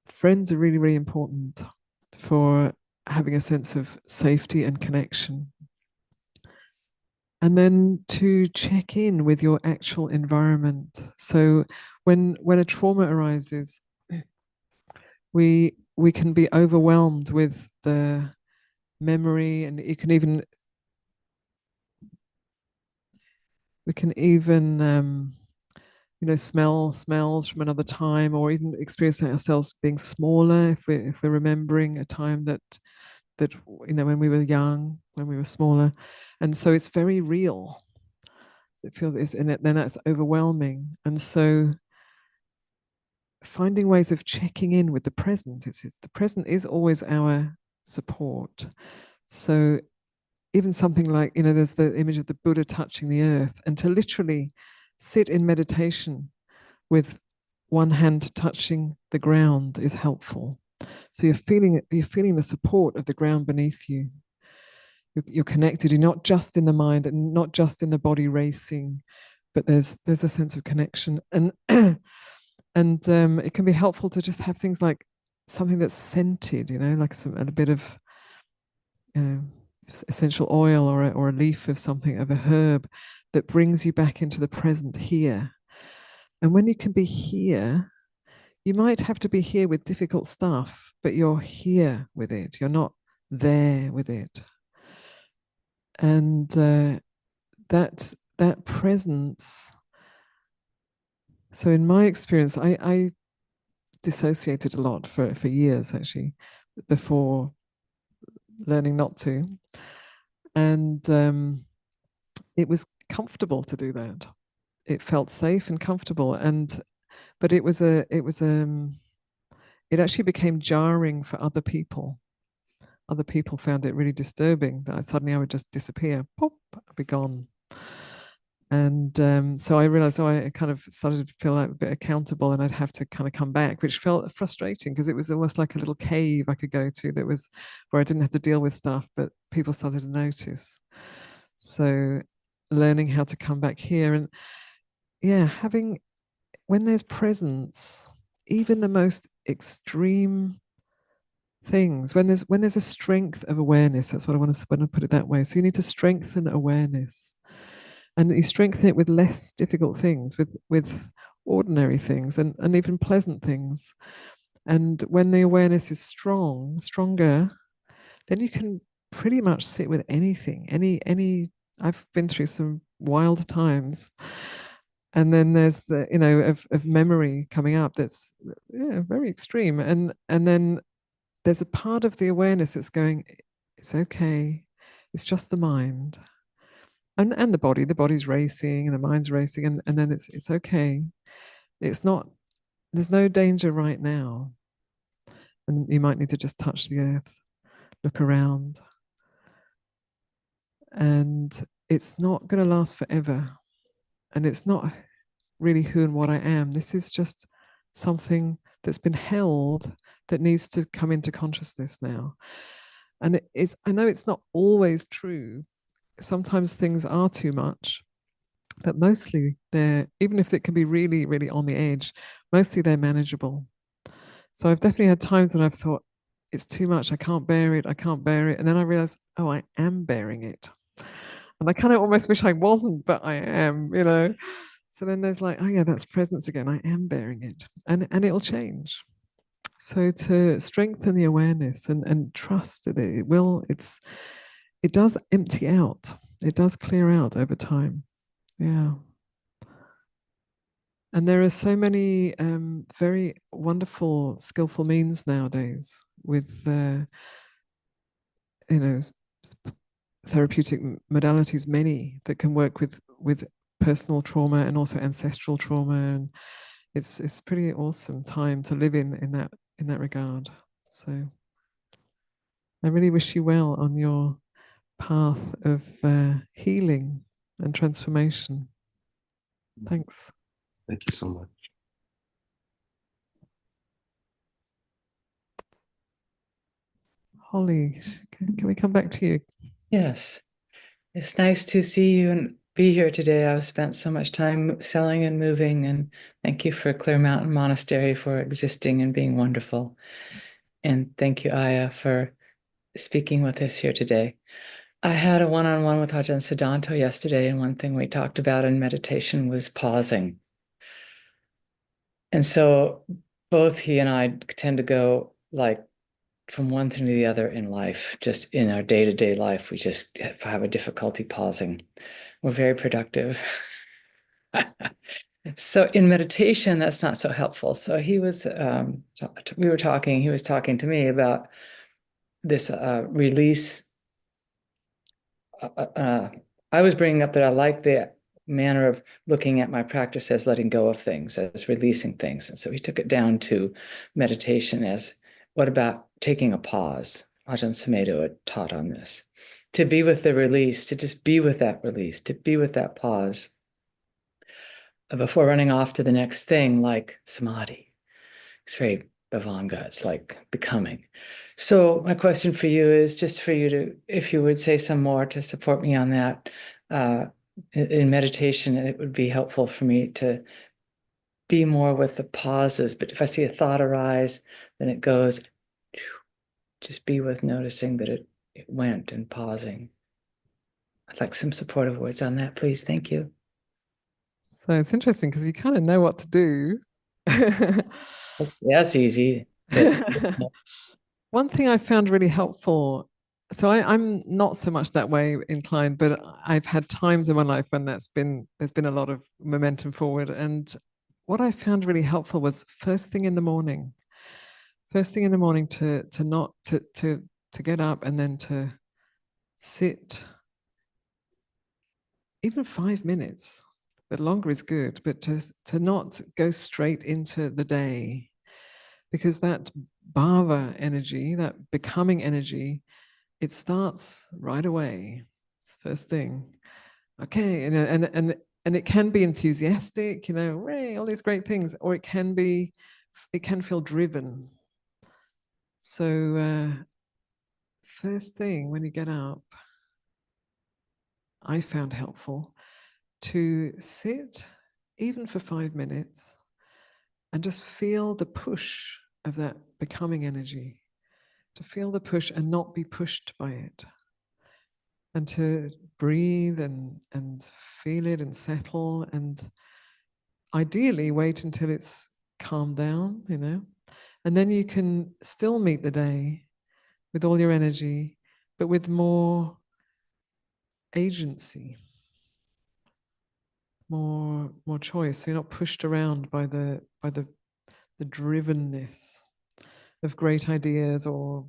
Friends are really, really important for having a sense of safety and connection. And then to check in with your actual environment. So when a trauma arises, we can be overwhelmed with the memory, and we can even you know, smell smells from another time, or even experience ourselves being smaller if we're remembering a time that you know, when we were young, when we were smaller. And so it's very real. It feels, and then that's overwhelming. And so finding ways of checking in with the present. The present is always our support. So even something like, there's the image of the Buddha touching the earth, and to literally sit in meditation with one hand touching the ground is helpful. So you're feeling the support of the ground beneath you. You're connected. You're not just in the mind and not just in the body racing, but there's a sense of connection. And it can be helpful to just have things like something that's scented, like a bit of essential oil or a leaf of something, of a herb that brings you back into the present here. And when you can be here, you might have to be here with difficult stuff, but you're here with it. You're not there with it. And that presence. So in my experience, I dissociated a lot for years, actually, before learning not to. And it was comfortable to do that. It felt safe and comfortable. But it actually became jarring for other people. Other people found it really disturbing that I would just disappear, pop, I'd be gone. And so I realized, I kind of started to feel like a bit accountable, and I'd have to kind of come back, which felt frustrating because it was almost like a little cave I could go to that was where I didn't have to deal with stuff, but people started to notice. So learning how to come back here, and when there's presence, even the most extreme things, when there's a strength of awareness, that's what I want to put it that way. So you need to strengthen awareness. And you strengthen it with less difficult things, with ordinary things and even pleasant things. And when the awareness is stronger, then you can pretty much sit with anything. I've been through some wild times. And then there's the, of memory coming up that's very extreme. And then there's a part of the awareness that's going, it's okay. It's just the mind. And the body's racing and the mind's racing, and then it's okay. It's not, there's no danger right now. And you might need to just touch the earth, look around. And it's not going to last forever. And it's not really who and what I am. This is just something that's been held that needs to come into consciousness now. And I know it's not always true. Sometimes things are too much, but mostly even if it can be really, really on the edge, mostly they're manageable. So I've definitely had times when I've thought, it's too much, I can't bear it. And then I realized, I am bearing it. And I kind of almost wish I wasn't, but I am, So then there's like, that's presence again. I am bearing it, and it'll change. So to strengthen the awareness and trust that it does empty out. It does clear out over time. Yeah. And there are so many very wonderful, skillful means nowadays with, therapeutic modalities, many that can work with personal trauma and also ancestral trauma. And it's pretty awesome time to live in that regard. So I really wish you well on your path of healing and transformation. Thanks. Thank you so much. Holly, can we come back to you? Yes, it's nice to see you and be here today. I've spent so much time selling and moving, and thank you for Clear Mountain Monastery for existing and being wonderful. And thank you, Ayya, for speaking with us here today. I had a one-on-one with Ajahn Sumedho yesterday, and one thing we talked about in meditation was pausing. And so both he and I tend to go like from one thing to the other in life. Just in our day-to-day life, we just have a difficulty pausing. We're very productive. So in meditation, that's not so helpful. So he was, he was talking to me about this release. I was bringing up that I like the manner of looking at my practice as letting go of things, as releasing things. And so he took it down to meditation as, what about taking a pause? Ajahn Sumedho had taught on this. To be with the release, to just be with that release, to be with that pause before running off to the next thing, like samadhi. It's very bhavanga, it's like becoming. So my question for you is just for you to, if you would say some more to support me on that, in meditation, it would be helpful for me to be more with the pauses. But if I see a thought arise, then it goes, just be with noticing that it went and pausing. I'd like some supportive words on that, please. Thank you. So it's interesting because you kind of know what to do. That's easy. One thing I found really helpful, so I'm not so much that way inclined, but I've had times in my life when there's been a lot of momentum forward. And what I found really helpful was first thing in the morning to get up and then to sit, even 5 minutes, but longer is good, but to not go straight into the day, because that bhava energy, that becoming energy, it starts right away. It's the first thing. Okay, and it can be enthusiastic, hey, all these great things, or it can feel driven. So first thing when you get up, I found helpful to sit even for 5 minutes and just feel the push of that becoming energy, to feel the push and not be pushed by it, and to breathe and feel it and settle, and ideally wait until it's calmed down, and then you can still meet the day with all your energy, but with more agency, more choice. So you're not pushed around by the drivenness of great ideas or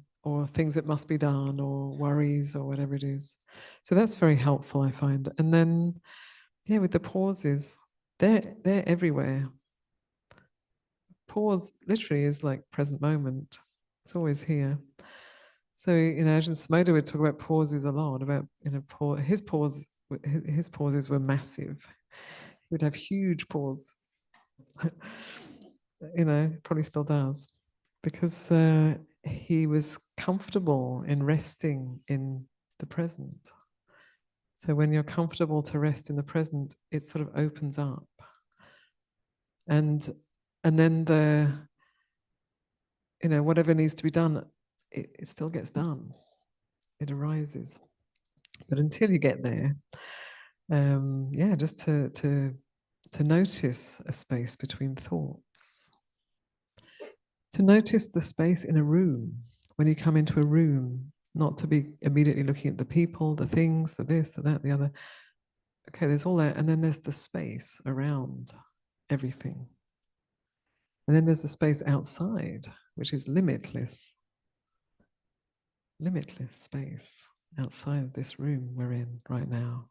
things that must be done or worries or whatever it is. So that's very helpful, I find. And then, yeah, with the pauses, they're everywhere. Pause literally is like present moment. It's always here. So, Ajahn Sumedho would talk about pauses a lot, about, his pauses were massive. He would have huge pause. Probably still does, because he was comfortable in resting in the present. So when you're comfortable to rest in the present, it sort of opens up. And then whatever needs to be done, it still gets done. It arises. But until you get there, just to notice a space between thoughts. To notice the space in a room, when you come into a room, not to be immediately looking at the people, the things, the this, the that, the other. Okay, there's all that. And then there's the space around everything. And then there's the space outside, which is limitless. Limitless space outside of this room we're in right now.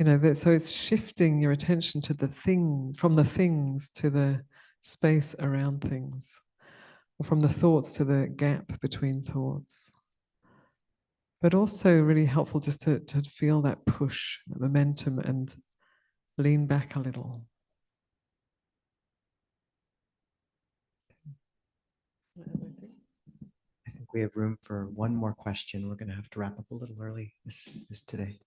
So it's shifting your attention to the things, from the things to the space around things, or from the thoughts to the gap between thoughts. But also really helpful just to feel that push, that momentum, and lean back a little. I think we have room for one more question. We're going to have to wrap up a little early this today.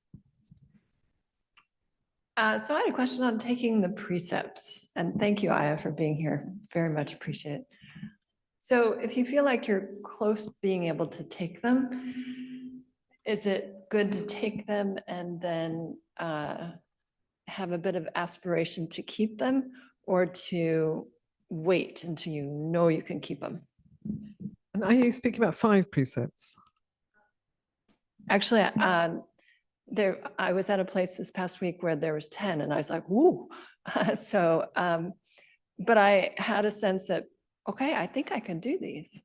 So I had a question on taking the precepts, and thank you, Ayya, for being here. Very much appreciate it. So if you feel like you're close to being able to take them, is it good to take them and then have a bit of aspiration to keep them, or to wait until you know you can keep them? And are you speaking about 5 precepts? Actually, I was at a place this past week where there was 10, and I was like, woo. But I had a sense that, okay, I think I can do these.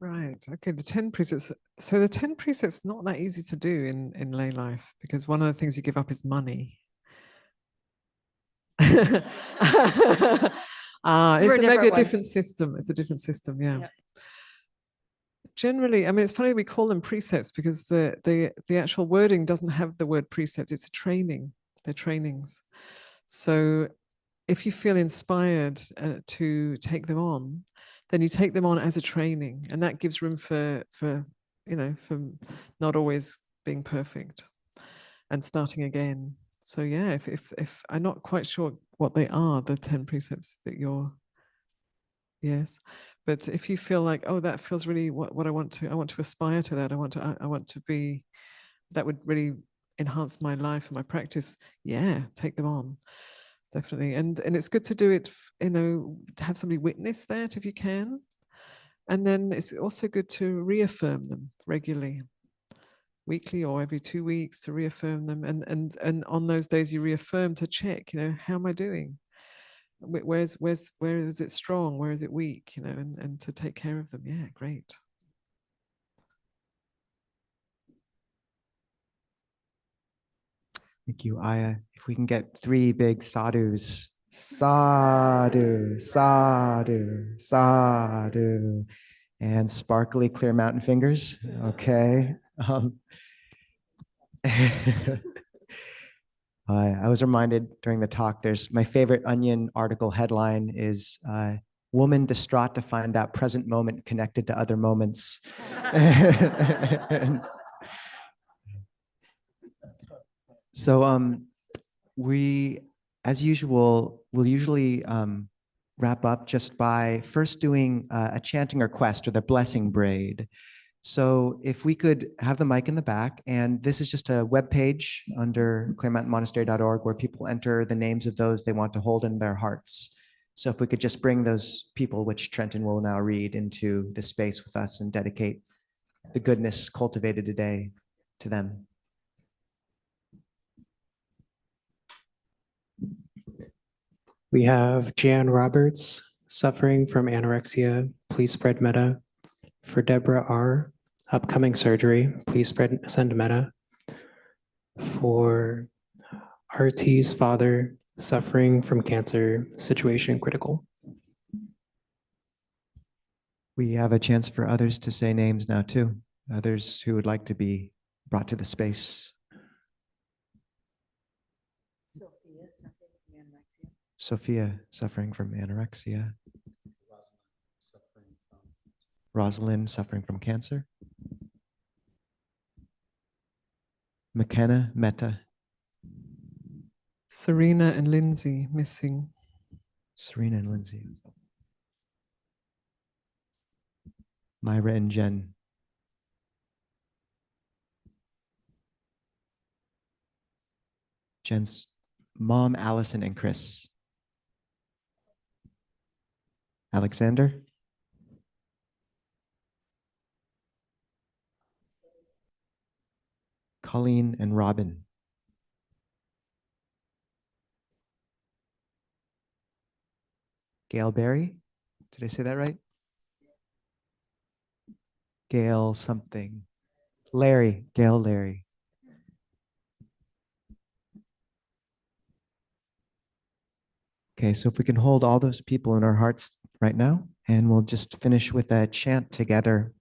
Right. Okay. The 10 precepts. So the 10 precepts not that easy to do in lay life, because one of the things you give up is money. It's maybe a different system. It's a different system. Yeah. Generally, I mean, it's funny we call them precepts because the actual wording doesn't have the word precept. It's a training. They're trainings. So if you feel inspired to take them on, then you take them on as a training, and that gives room for not always being perfect and starting again. So yeah, if I'm not quite sure what they are, the 10 precepts that you're, yes, but if you feel like, oh, that feels really what I want to aspire to that, I want to be, that would really enhance my life and my practice, yeah, take them on. Definitely. And it's good to do it, to have somebody witness that if you can. And then it's also good to reaffirm them regularly, weekly or every 2 weeks, to reaffirm them. And on those days you reaffirm to check, how am I doing? Where is it strong? Where is it weak? And to take care of them. Yeah, great. Thank you, Ayya. If we can get 3 big sadhus. Sadhu, sadhu, sadhu. And sparkly clear mountain fingers. Okay. I was reminded during the talk, there's my favorite Onion article headline is woman distraught to find out present moment connected to other moments. So we, as usual, will usually wrap up just by first doing a chanting request or the blessing braid. So if we could have the mic in the back, and this is just a web page under clearmountainmonastery.org where people enter the names of those they want to hold in their hearts. So if we could just bring those people, which Trenton will now read, into the space with us and dedicate the goodness cultivated today to them. We have Jan Roberts, suffering from anorexia. Please spread metta. For Deborah R., upcoming surgery. Please send metta. For RT's father, suffering from cancer, situation critical. We have a chance for others to say names now too. Others who would like to be brought to the space. Sophia, suffering from anorexia. Rosalind, suffering from cancer. McKenna, metta. Serena and Lindsay, missing. Serena and Lindsay. Myra and Jen. Jen's mom, Allison and Chris. Alexander. Colleen and Robin. Gail Berry. Did I say that right? Gail something. Larry. Gail Larry. Okay, so if we can hold all those people in our hearts right now, and we'll just finish with a chant together.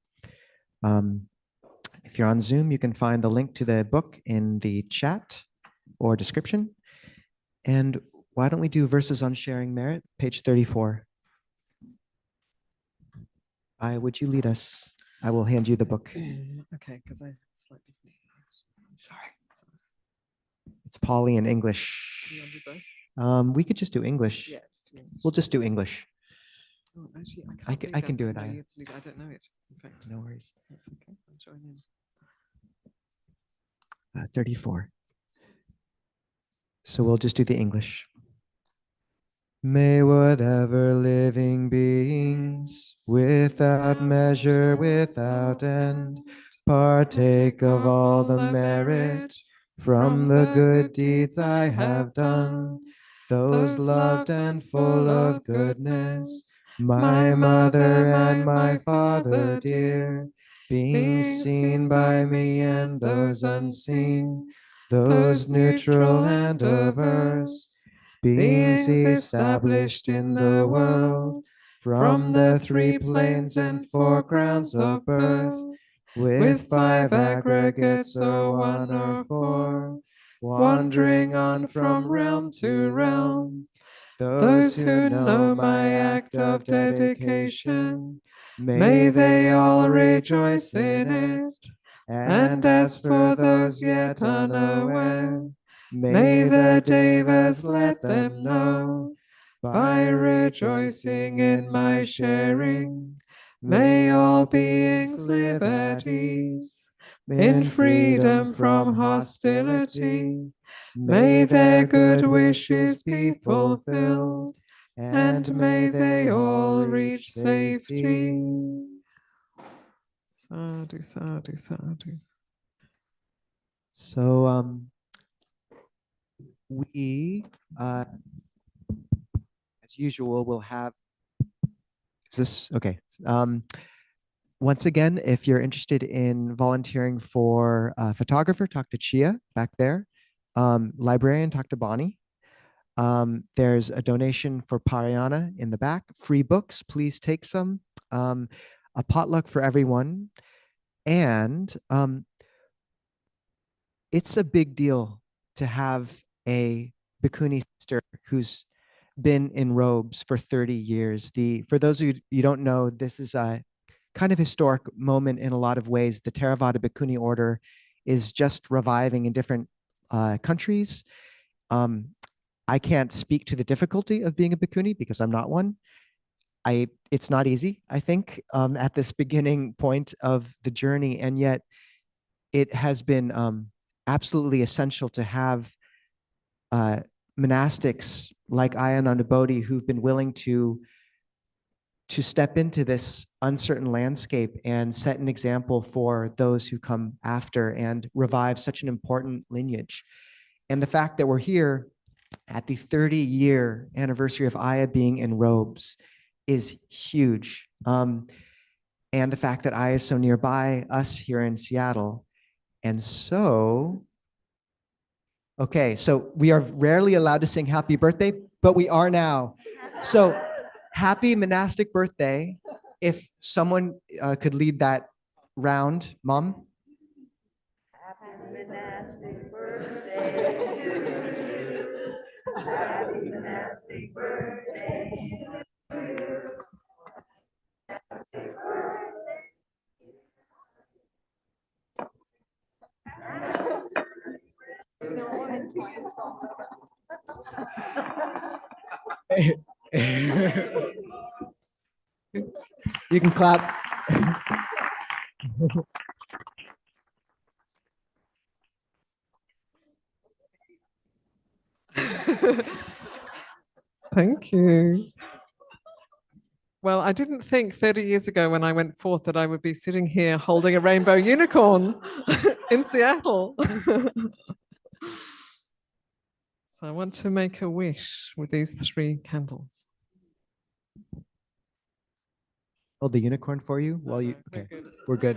If you're on Zoom, you can find the link to the book in the chat or description. And why don't we do verses on sharing merit, page 34. Would you lead us? I will hand you the book. Okay, because I slightly. Sorry. It's Pali in English. You want to do both? We could just do English. Yeah, we'll just do English. Oh, actually, I can do it. I don't know it. In fact, no worries. That's okay. I'm joining in. 34. So we'll just do the English. May whatever living beings, without measure, without end, partake of all the merit from the good deeds I have done, those loved and full of goodness, my mother and my father dear, being seen by me and those unseen, those neutral and diverse, beings established in the world, from the three planes and four grounds of birth, with five aggregates or one or four, wandering on from realm to realm. Those who know my act of dedication, may they all rejoice in it. And as for those yet unaware, may the Devas let them know, by rejoicing in my sharing, may all beings live at ease, in freedom from hostility. May their good wishes be fulfilled, and may they all reach safety. Sadhu, sadhu, sadhu. So we, as usual, will have, is this, okay. Once again, if you're interested in volunteering for a photographer, talk to Chia back there. Librarian, talk to Bonnie. There's a donation for Pārāyana in the back. Free books, please take some. A potluck for everyone. And it's a big deal to have a Bhikkhuni sister who's been in robes for 30 years. For those of you don't know, this is a kind of historic moment in a lot of ways. The Theravāda Bhikkhunī Order is just reviving in different countries. I can't speak to the difficulty of being a bhikkhuni because I'm not one. It's not easy, I think, at this beginning point of the journey, and yet it has been absolutely essential to have monastics like Ayya Ānandabodhī who've been willing to step into this uncertain landscape and set an example for those who come after and revive such an important lineage. And the fact that we're here at the 30-year anniversary of Ayya being in robes is huge. And the fact that Ayya is so nearby us here in Seattle. And so, okay, so we are rarely allowed to sing happy birthday, but we are now. So happy monastic birthday. If someone could lead that round, Mom. Happy monastic birthday to you. Happy monastic birthday to you. Monastic birthday. You can clap. Thank you. Well, I didn't think 30 years ago when I went forth that I would be sitting here holding a rainbow unicorn in Seattle. So I want to make a wish with these 3 candles. Hold the unicorn for you while you, okay, we're good.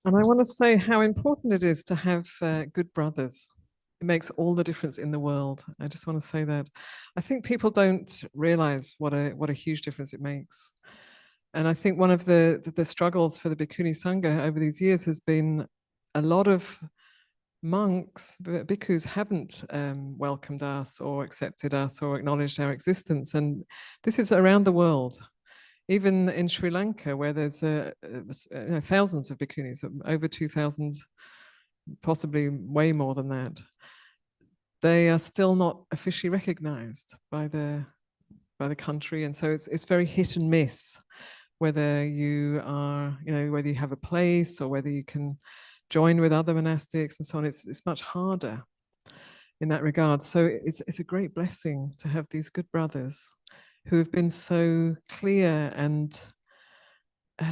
And I want to say how important it is to have good brothers. It makes all the difference in the world. I just want to say that. I think people don't realize what a huge difference it makes. And I think one of the struggles for the Bhikkhuni Sangha over these years has been a lot of monks, bhikkhus haven't welcomed us or accepted us or acknowledged our existence. And this is around the world. Even in Sri Lanka, where there's thousands of bhikkhunis, over 2,000, possibly way more than that, they are still not officially recognized by the country. And so it's very hit and miss whether you are, whether you have a place or whether you can join with other monastics and so on. It's much harder in that regard. So it's a great blessing to have these good brothers who have been so clear and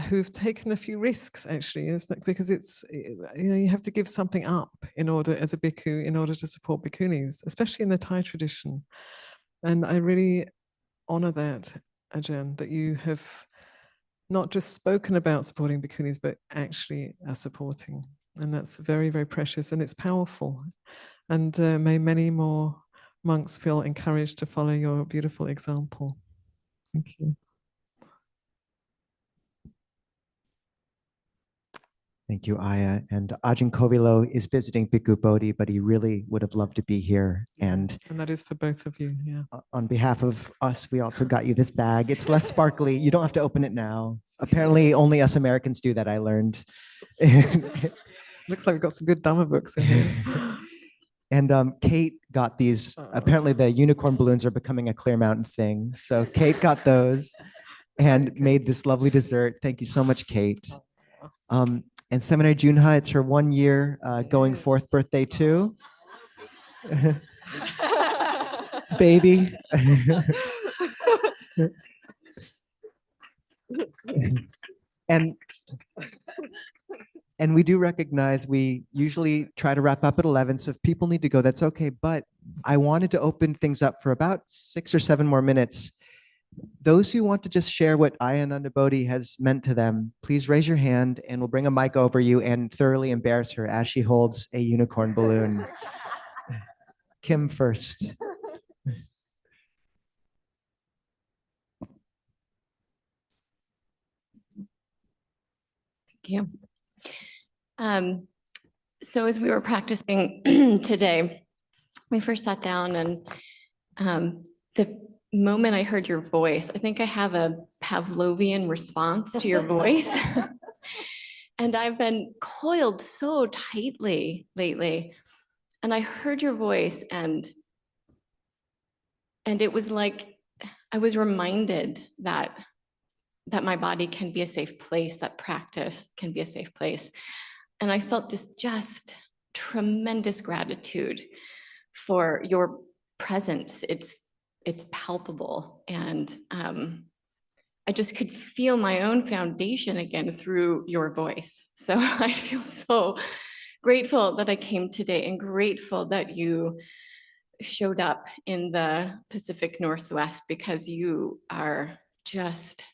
who've taken a few risks, actually. It's like, because it's, you have to give something up in order, as a bhikkhu, in order to support bhikkhunis, especially in the Thai tradition. And I really honor that, Ajahn, that you have not just spoken about supporting bhikkhunis, but actually are supporting. And that's very, very precious, and it's powerful. And may many more monks feel encouraged to follow your beautiful example. Thank you. Thank you, Ayya. And Ajahn Kovilo is visiting Bhikkhu Bodhi, but he really would have loved to be here. And that is for both of you. Yeah. On behalf of us, we also got you this bag. It's less sparkly. You don't have to open it now. Apparently, only us Americans do that, I learned. Looks like we've got some good Dhamma books in here. And Kate got these. Apparently, the unicorn balloons are becoming a Clear Mountain thing. So Kate got those and made this lovely dessert. Thank you so much, Kate. And Seminary Junha, it's her 1 year going forth birthday too. Baby. And we do recognize we usually try to wrap up at 11. So if people need to go, that's okay. But I wanted to open things up for about 6 or 7 more minutes. Those who want to just share what Ayya Ānandabodhī has meant to them, please raise your hand and we'll bring a mic over you and thoroughly embarrass her as she holds a unicorn balloon. Kim first. Thank you. So as we were practicing today, we first sat down and the moment I heard your voice, I think I have a Pavlovian response to your voice. And I've been coiled so tightly lately. And I heard your voice and it was like, I was reminded that my body can be a safe place, that practice can be a safe place. And I felt this just tremendous gratitude for your presence. It's palpable. And I just could feel my own foundation again through your voice. So I feel so grateful that I came today and grateful that you showed up in the Pacific Northwest, because you are just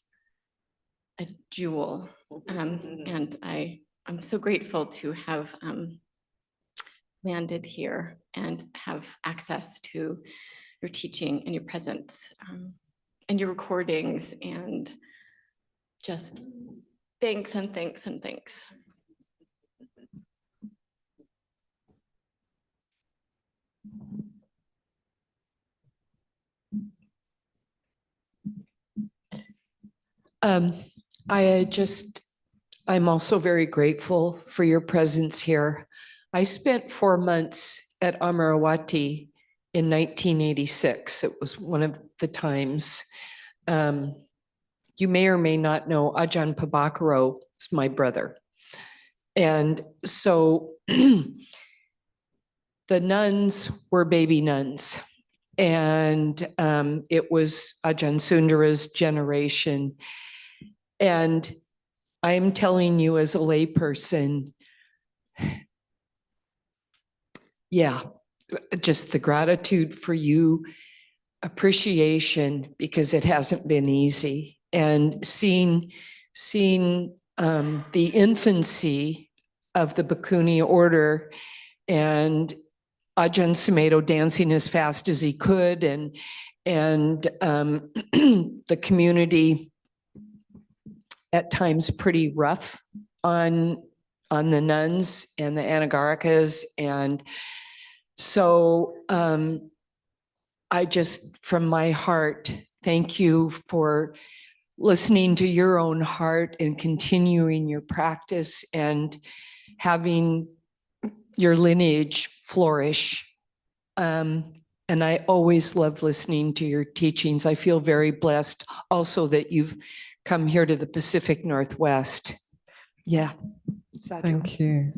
a jewel. And I'm so grateful to have landed here and have access to your teaching and your presence and your recordings, and just thanks and thanks and thanks. I'm also very grateful for your presence here. I spent 4 months at Amaravati in 1986. It was one of the times. You may or may not know Ajahn Pabakaro is my brother. And so the nuns were baby nuns. And it was Ajahn Sundara's generation. And I'm telling you as a layperson, yeah, just the gratitude for you, appreciation, because it hasn't been easy. And seeing the infancy of the Bhikkhunī Order and Ajahn Sumedho dancing as fast as he could, and the community at times pretty rough on the nuns and the Anagarikas. And so I just, from my heart, thank you for listening to your own heart and continuing your practice and having your lineage flourish. And I always love listening to your teachings. I feel very blessed also that you've come here to the Pacific Northwest. Yeah. Thank you.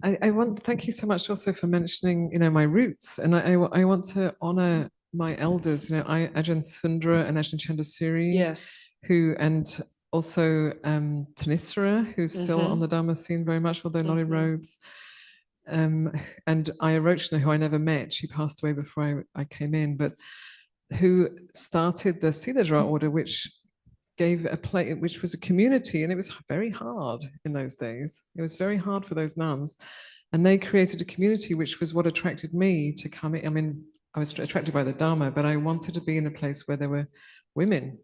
Thank you so much also for mentioning, my roots. And I want to honor my elders, Ajahn Sundara and Ajahn Chandasuri. Yes. Who, and also Tanisara, who's still on the Dhamma scene very much, although not in robes. And Ayya Rochna, who I never met, she passed away before I came in, but who started the Siladra order, which gave a place, which was a community, and it was very hard in those days. It was very hard for those nuns, and they created a community, which was what attracted me to come in. I mean, I was attracted by the Dharma, but I wanted to be in a place where there were women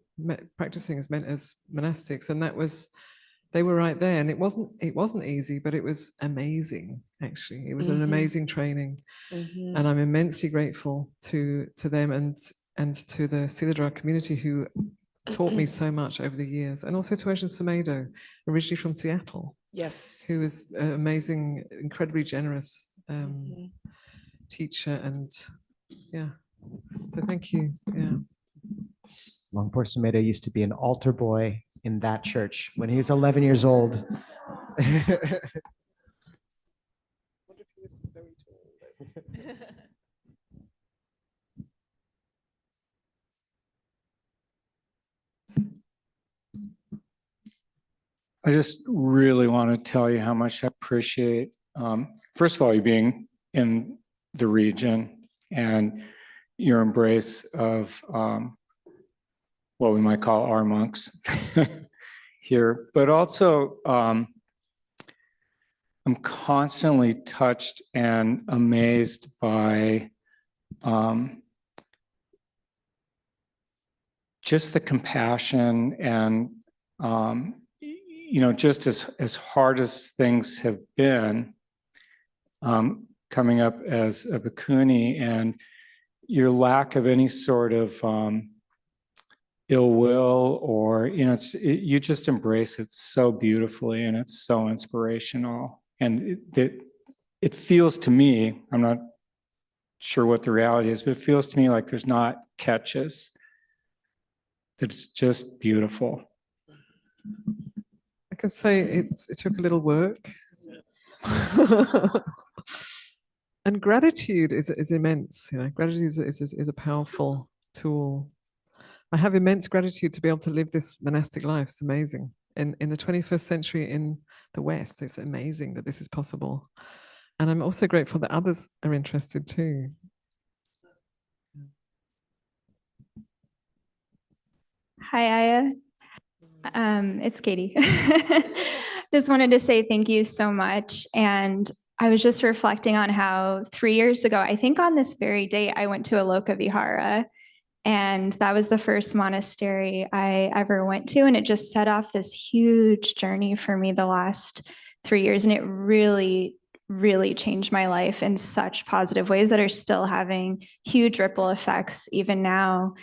practicing as monastics, and that was, they were right there. And it wasn't easy, but it was amazing. Actually, it was an amazing training, and I'm immensely grateful to them and to the Siladra community who taught me so much over the years, and also to Ajahn Sumedho, originally from Seattle. Yes. Who was an amazing, incredibly generous teacher, and yeah. So thank you. Yeah. Longpo Sumedho used to be an altar boy in that church when he was 11 years old. I just really want to tell you how much I appreciate, first of all, you being in the region and your embrace of what we might call our monks here, but also I'm constantly touched and amazed by just the compassion and you know, just as hard as things have been coming up as a bhikkhuni, and your lack of any sort of ill will, or, you know, you just embrace it so beautifully, and it's so inspirational. And it feels to me, I'm not sure what the reality is, but it feels to me like there's not catches. It's just beautiful. I can say it took a little work. And gratitude is immense. You know, gratitude is a powerful tool. I have immense gratitude to be able to live this monastic life. It's amazing. In the 21st century in the West, it's amazing that this is possible. And I'm also grateful that others are interested too. Hi, Ayya. It's Katie. Just wanted to say thank you so much. And I was just reflecting on how 3 years ago, I think on this very day, I went to Aloka Vihara, and that was the first monastery I ever went to. And it just set off this huge journey for me the last 3 years. And it really, really changed my life in such positive ways that are still having huge ripple effects even now.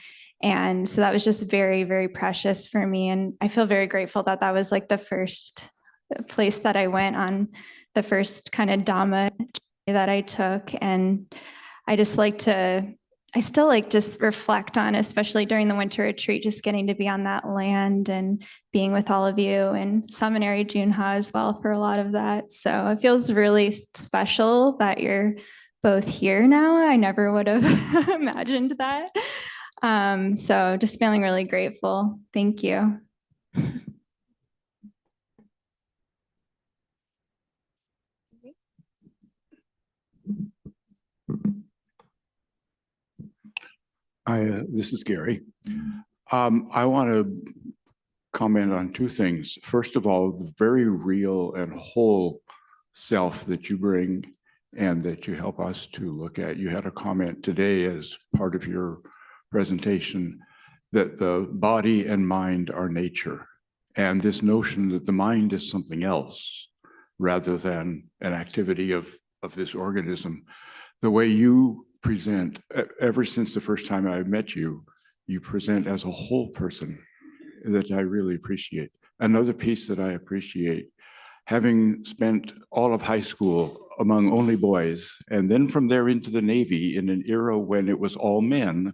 And so that was just very, very precious for me. And I feel very grateful that that was like the first place that I went on, the first kind of Dhamma that I took. And I just like to, I still like just reflect on, especially during the winter retreat, just getting to be on that land and being with all of you, and Seminary Junha as well for a lot of that. So it feels really special that you're both here now. I never would have imagined that. So just feeling really grateful. Thank you. This is Gary. I want to comment on two things. First of all, the very real and whole self that you bring and that you help us to look at. You had a comment today as part of your presentation that the body and mind are nature, and this notion that the mind is something else rather than an activity of this organism. The way you present, ever since the first time I met you, you present as a whole person that I really appreciate. Another piece that I appreciate, having spent all of high school among only boys, and then from there into the Navy in an era when it was all men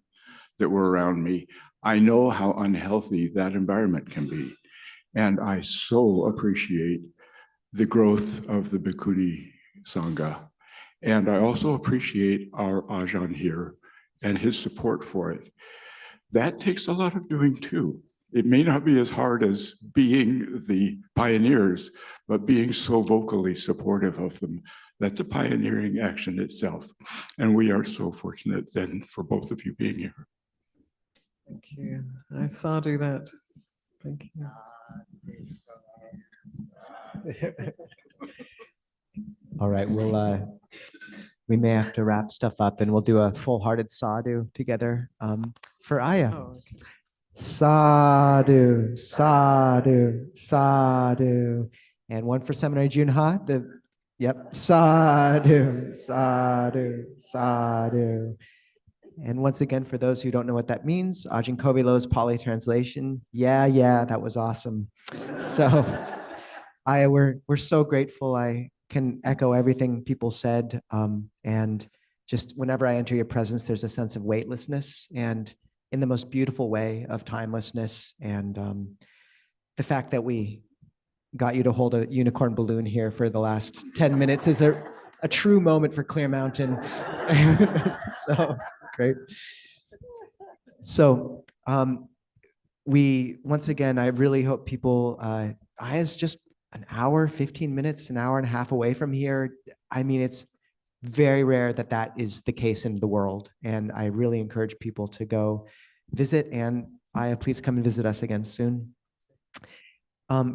that were around me, I know how unhealthy that environment can be. And I so appreciate the growth of the Bhikkhuni Sangha. And I also appreciate our Ajahn here and his support for it. That takes a lot of doing too. It may not be as hard as being the pioneers, but being so vocally supportive of them, that's a pioneering action itself. And we are so fortunate then for both of you being here. Thank you. I sadhu that. Thank you. All right, we may have to wrap stuff up, and we'll do a full-hearted sadhu together for Ayya. Oh, okay. Sadhu, sadhu, sadhu. And one for Seminary Junha. Yep, sadhu, sadhu, sadhu. And once again, for those who don't know what that means, Ajahn Kobilo's Pali translation. Yeah, that was awesome. So, Ayya, we're so grateful. I can echo everything people said. And just whenever I enter your presence, there's a sense of weightlessness and in the most beautiful way of timelessness. And the fact that we got you to hold a unicorn balloon here for the last 10 minutes is a true moment for Clear Mountain. So great. So once again, I really hope people, Ayya's just an hour, 15 minutes, an hour and a half away from here. I mean, it's very rare that that is the case in the world. And I really encourage people to go visit. And Ayya, please come and visit us again soon.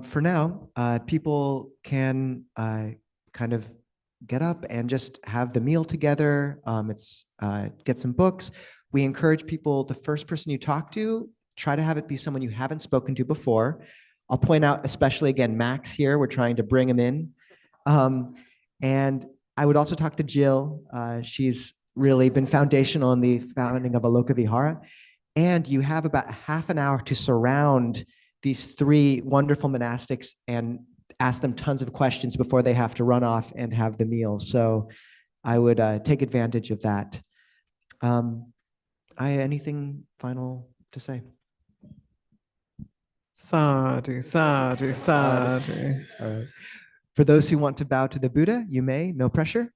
For now, people can kind of get up and just have the meal together. Get some books. We encourage people, the first person you talk to, try to have it be someone you haven't spoken to before. I'll point out, especially again, Max here, we're trying to bring him in. And I would also talk to Jill. She's really been foundational in the founding of Aloka Vihara. And you have about half an hour to surround these three wonderful monastics and ask them tons of questions before they have to run off and have the meal. So I would take advantage of that. Ayya, anything final to say? Sadhu, sadhu, sadhu. All right. For those who want to bow to the Buddha, you may, no pressure.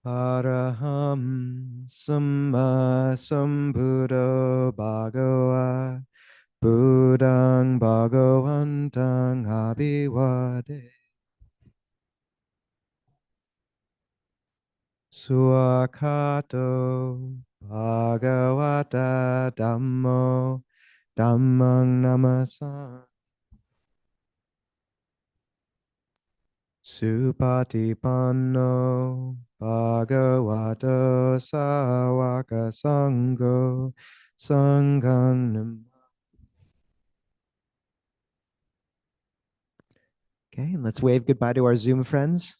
Araham Samma Sambuddho Bhagava Buddhang Bhagavantang Abhivade Suakato Bhagavata Dhammo Dhammang Namasam Supatipanno Bhagavato Sāvaka Sangho Sanghang Nam. Okay, and let's wave goodbye to our Zoom friends.